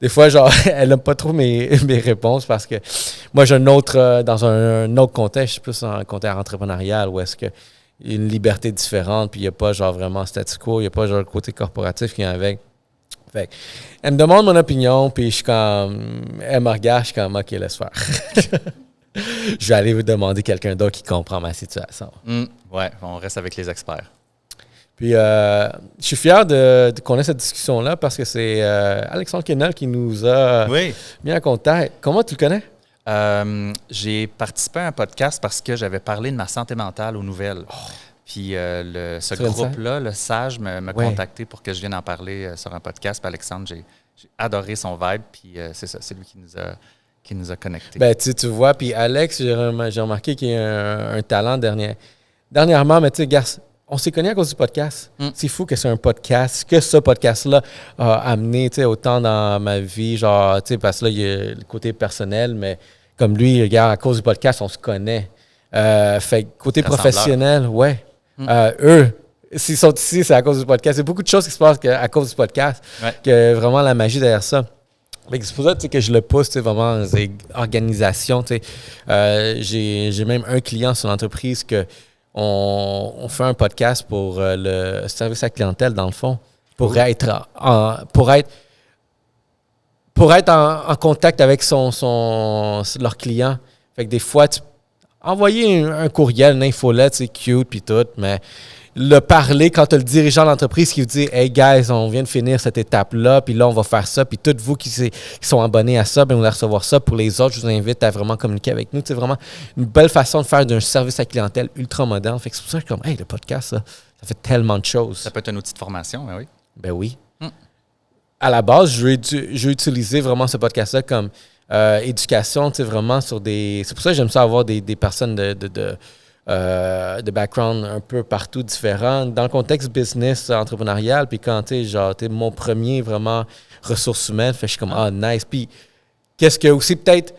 Des fois, genre, elle n'aime pas trop mes réponses parce que moi, j'ai dans un autre contexte, je suis plus dans un contexte entrepreneurial où est-ce que il y a une liberté différente, puis il n'y a pas genre vraiment statu quo, il n'y a pas genre le côté corporatif qui vient avec. Fait elle me demande mon opinion, puis je suis comme, elle me regarde, je suis comme, OK, laisse faire. Je vais aller vous demander quelqu'un d'autre qui comprend ma situation. Ouais, on reste avec les experts. Puis, je suis fier qu'on ait cette discussion-là parce que c'est Alexandre Quesnel qui nous a mis en contact. Comment tu le connais? J'ai participé à un podcast parce que j'avais parlé de ma santé mentale aux nouvelles. Puis ce groupe-là, le SAGE, m'a contacté pour que je vienne en parler sur un podcast. Puis Alexandre, j'ai adoré son vibe. Puis c'est ça, c'est lui qui nous a connectés. Ben, tu vois, puis Alex, j'ai remarqué qu'il a un talent dernièrement, mais tu sais, gars, on s'est connus à cause du podcast. C'est fou que c'est un podcast, que ce podcast-là a amené, tu sais, autant dans ma vie, genre, tu sais, parce que là, il y a le côté personnel, mais comme lui, regarde, à cause du podcast, on se connaît. Fait côté professionnel, ouais. Eux, s'ils sont ici, c'est à cause du podcast. Il y a beaucoup de choses qui se passent à cause du podcast, que vraiment la magie derrière ça. C'est pour ça que je le pousse, vraiment, les organisations. J'ai même un client sur l'entreprise que on fait un podcast pour le service à clientèle, dans le fond, pour être en contact avec leur client. Fait que des fois, envoyer un courriel, une infolette, c'est cute puis tout, mais le parler quand tu as le dirigeant de l'entreprise qui vous dit « Hey guys, on vient de finir cette étape-là, puis là, on va faire ça. » Puis toutes vous qui sont abonnés à ça, bien, vous allez recevoir ça. Pour les autres, je vous invite à vraiment communiquer avec nous. C'est vraiment une belle façon de faire d'un service à clientèle ultra moderne. Fait que c'est pour ça que je suis comme « Hey, le podcast, ça fait tellement de choses. » Ça peut être un outil de formation, ben oui. Ben oui. À la base, je vais utiliser vraiment ce podcast-là comme éducation, vraiment sur des... C'est pour ça que j'aime ça avoir des personnes de background un peu partout différents. Dans le contexte business, entrepreneurial, puis quand tu es mon premier vraiment ressources humaines, fait que je suis comme, nice. Puis qu'est-ce que aussi peut-être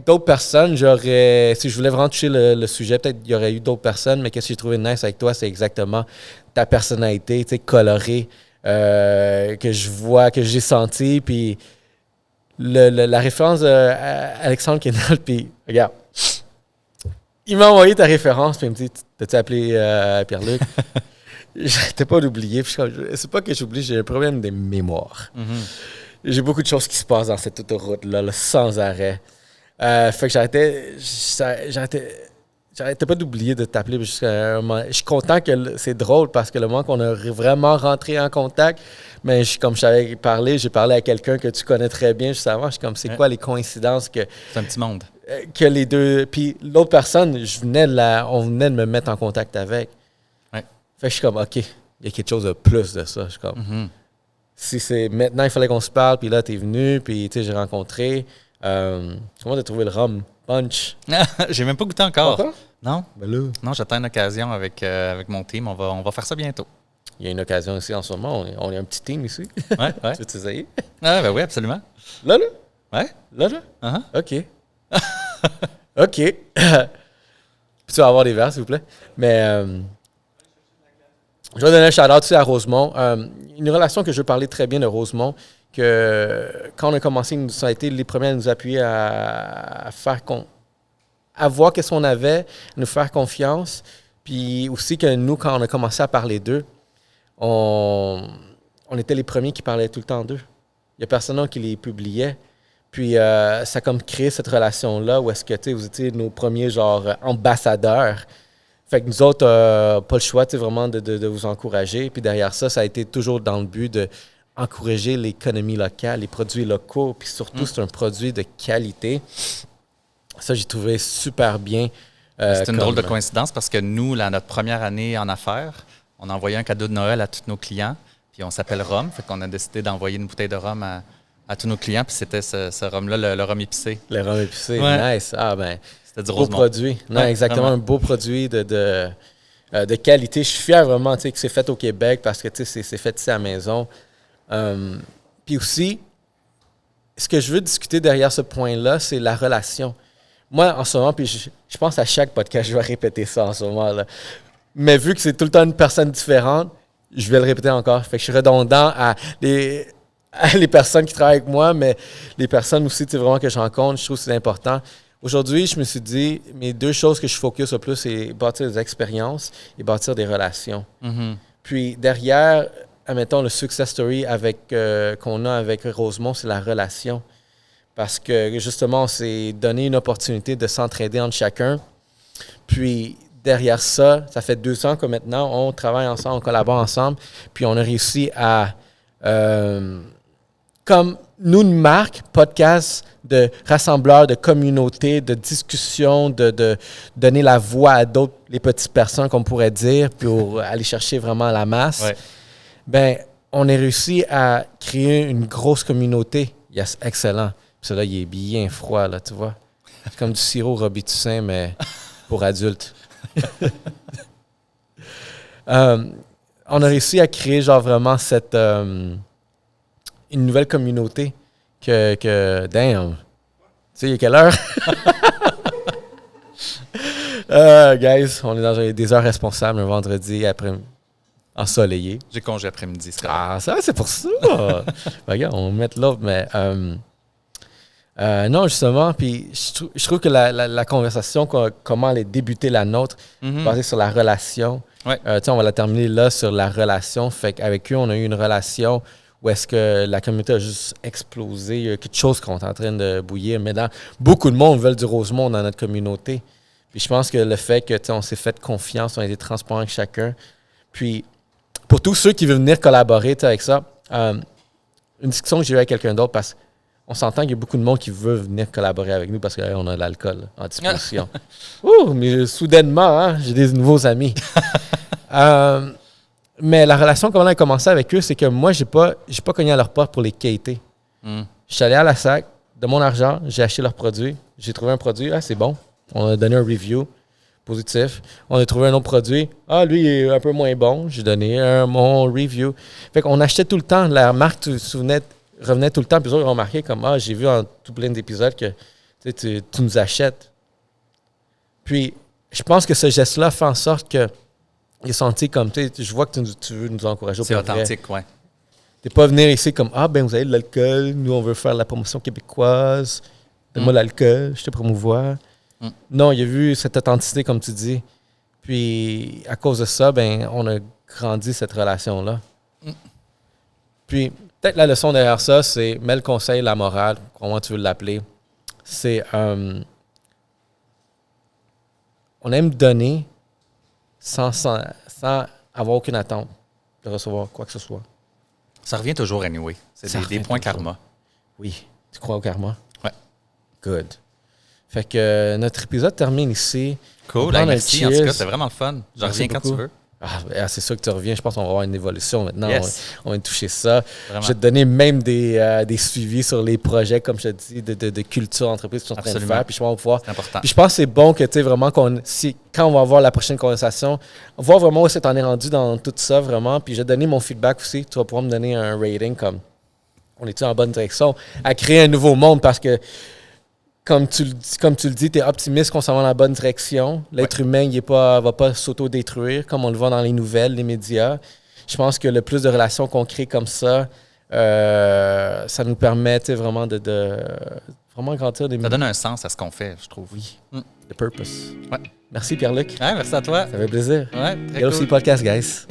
d'autres personnes, si je voulais vraiment toucher le sujet, peut-être il y aurait eu d'autres personnes, mais qu'est-ce que j'ai trouvé nice avec toi, c'est exactement ta personnalité, tu sais, colorée, que je vois, que j'ai senti, puis la référence d'Alexandre Quesnel, puis regarde, il m'a envoyé ta référence, puis il me dit « T'as-tu appelé Pierre-Luc? » J'arrêtais pas d'oublier. C'est pas que j'oublie, j'ai un problème de mémoire. J'ai beaucoup de choses qui se passent dans cette autoroute-là, là, sans arrêt. Fait que j'arrêtais pas d'oublier de t'appeler. Je suis content que c'est drôle parce que le moment qu'on a vraiment rentré en contact, mais comme je t'avais parlé, j'ai parlé à quelqu'un que tu connais très bien juste avant. Je suis comme, c'est quoi les coïncidences que... C'est un petit monde. Que les deux... Puis l'autre personne, on venait de me mettre en contact avec. Ouais. Fait que je suis comme, OK, il y a quelque chose de plus de ça. Je suis comme, si c'est maintenant, il fallait qu'on se parle, puis là, t'es venu, puis tu sais, j'ai rencontré. Comment t'as trouvé le rhum punch? J'ai même pas goûté encore. Encore? Non. Ben là. Non, j'attends une occasion avec mon team. On va faire ça bientôt. Il y a une occasion ici en ce moment. On est un petit team ici. Ouais. Tu veux essayer? Ah, ben oui, absolument. Là? Ouais. Là? OK. OK. Puis tu vas avoir des verres, s'il vous plaît. Mais je vais donner un shout-out à Rosemont. Une relation que je veux parler très bien de Rosemont, que quand on a commencé, ça a été les premiers à nous appuyer à faire à voir qu'est-ce qu'on avait, à nous faire confiance. Puis aussi que nous, quand on a commencé à parler d'eux, on on était les premiers qui parlaient tout le temps d'eux. Il n'y a personne d'autre qui les publiait. Puis ça a comme créé cette relation-là où est-ce que, tu sais, vous étiez nos premiers, genre, ambassadeurs. Fait que nous autres, pas le choix, tu sais, vraiment de vous encourager. Puis derrière ça, ça a été toujours dans le but d'encourager l'économie locale, les produits locaux. Puis surtout, c'est un produit de qualité. Ça, j'ai trouvé super bien. C'est une drôle de coïncidence parce que nous, notre première année en affaires, on a envoyé un cadeau de Noël à tous nos clients. Puis on s'appelle Rhum. Fait qu'on a décidé d'envoyer une bouteille de rhum à tous nos clients. Puis c'était ce rhum-là, le rhum épicé. Le rhum épicé, ouais. Nice. Ah ben, c'était du beau Rosemont. produit. Non, ouais, exactement, vraiment. un beau produit de qualité. Je suis fier vraiment, tu sais, que c'est fait au Québec parce que, tu sais, c'est fait ici à la maison. Puis aussi, ce que je veux discuter derrière ce point-là, c'est la relation. Moi, en ce moment, puis je pense à chaque podcast, je vais répéter ça en ce moment, là. Mais vu que c'est tout le temps une personne différente, je vais le répéter encore. Fait que je suis redondant à les personnes qui travaillent avec moi, mais les personnes aussi, tu sais, vraiment que je rencontre, je trouve que c'est important. Aujourd'hui, je me suis dit, mes 2 choses que je focus le plus, c'est bâtir des expériences et bâtir des relations. Mm-hmm. Puis derrière, admettons, le success story qu'on a avec Rosemont, c'est la relation. Parce que justement, on s'est donné une opportunité de s'entraider entre chacun. Puis derrière ça, ça fait 2 ans que maintenant, on travaille ensemble, on collabore ensemble. Puis on a réussi à, comme nous, une marque, podcast de rassembleurs, de communauté, de discussion, de donner la voix à d'autres, les petites personnes qu'on pourrait dire, pour aller chercher vraiment la masse. Ouais. Ben, on a réussi à créer une grosse communauté. Yes, excellent. Puis ça, là, il est bien froid, là, tu vois. C'est comme du sirop Robitussin, mais pour adultes. On a réussi à créer, genre, vraiment une nouvelle communauté que damn. Tu sais, il est quelle heure? Guys, on est dans des heures responsables un vendredi après ensoleillé. J'ai congé après-midi. Ah, ça, c'est pour ça. Regarde, on va mettre l'autre, mais non, justement, puis je trouve que la conversation, comment elle a débuté la nôtre, basée sur la relation, Ouais. on va la terminer là sur la relation. Fait qu'avec eux, on a eu une relation où est-ce que la communauté a juste explosé. Il y a quelque chose qu'on est en train de bouillir. Maintenant, beaucoup de monde veulent du Rosemont dans notre communauté. Puis je pense que le fait que on s'est fait confiance, on a été transparent avec chacun. Puis pour tous ceux qui veulent venir collaborer avec ça, une discussion que j'ai eue avec quelqu'un d'autre, parce qu'on s'entend qu'il y a beaucoup de monde qui veut venir collaborer avec nous parce qu'on a de l'alcool là, en disposition. Ouh, mais soudainement, hein, j'ai des nouveaux amis. Mais la relation, comment on a commencé avec eux, c'est que moi, j'ai pas cogné à leur porte pour les quêter. Je suis allé à la SAC, de mon argent, j'ai acheté leurs produits. J'ai trouvé un produit, c'est bon. On a donné un review positif. On a trouvé un autre produit. Lui, il est un peu moins bon. J'ai donné mon review. Fait qu'on achetait tout le temps. La marque revenait tout le temps. Puis ils ont remarqué comme, j'ai vu en tout plein d'épisodes que tu nous achètes. Puis, je pense que ce geste-là fait en sorte que il est senti comme, je vois que tu veux nous encourager. C'est authentique, oui. T'es pas venir ici comme, vous avez de l'alcool, nous, on veut faire la promotion québécoise, donne-moi l'alcool, je te promouvois. Non, il a vu cette authenticité, comme tu dis. Puis, à cause de ça, on a grandi cette relation-là. Puis, peut-être la leçon derrière ça, c'est, mets le conseil, la morale, comment tu veux l'appeler, c'est, on aime donner sans avoir aucune attente de recevoir quoi que ce soit. Ça revient toujours anyway. C'est des points toujours. karma. Oui. Tu crois au karma? Ouais. Good. Fait que notre épisode termine ici. Cool. Merci. En tout cas, c'était vraiment le fun. J'en Merci reviens quand beaucoup. tu veux. C'est sûr que tu reviens. Je pense qu'on va avoir une évolution maintenant. Yes. On va toucher ça. Vraiment. Je vais te donner même des suivis sur les projets, comme je te dis, de culture d'entreprise que tu es en train de faire. Puis je pense qu'on va pouvoir. C'est important. Puis je pense que c'est bon que, tu sais, vraiment, quand on va avoir la prochaine conversation, voir vraiment où est-ce que tu en es rendu dans tout ça, vraiment. Puis je vais te donner mon feedback aussi. Tu vas pouvoir me donner un rating comme on est-tu en bonne direction à créer un nouveau monde parce que, comme tu le dis, tu es optimiste qu'on s'en va dans la bonne direction. L'être humain, il va pas s'auto-détruire comme on le voit dans les nouvelles, les médias. Je pense que le plus de relations qu'on crée comme ça, ça nous permet vraiment de vraiment grandir des... Ça donne un sens à ce qu'on fait, je trouve. Oui, the purpose. Ouais. Merci Pierre-Luc. Ouais, merci à toi. Ça fait plaisir. Ouais, très Et aussi cool. podcast, guys.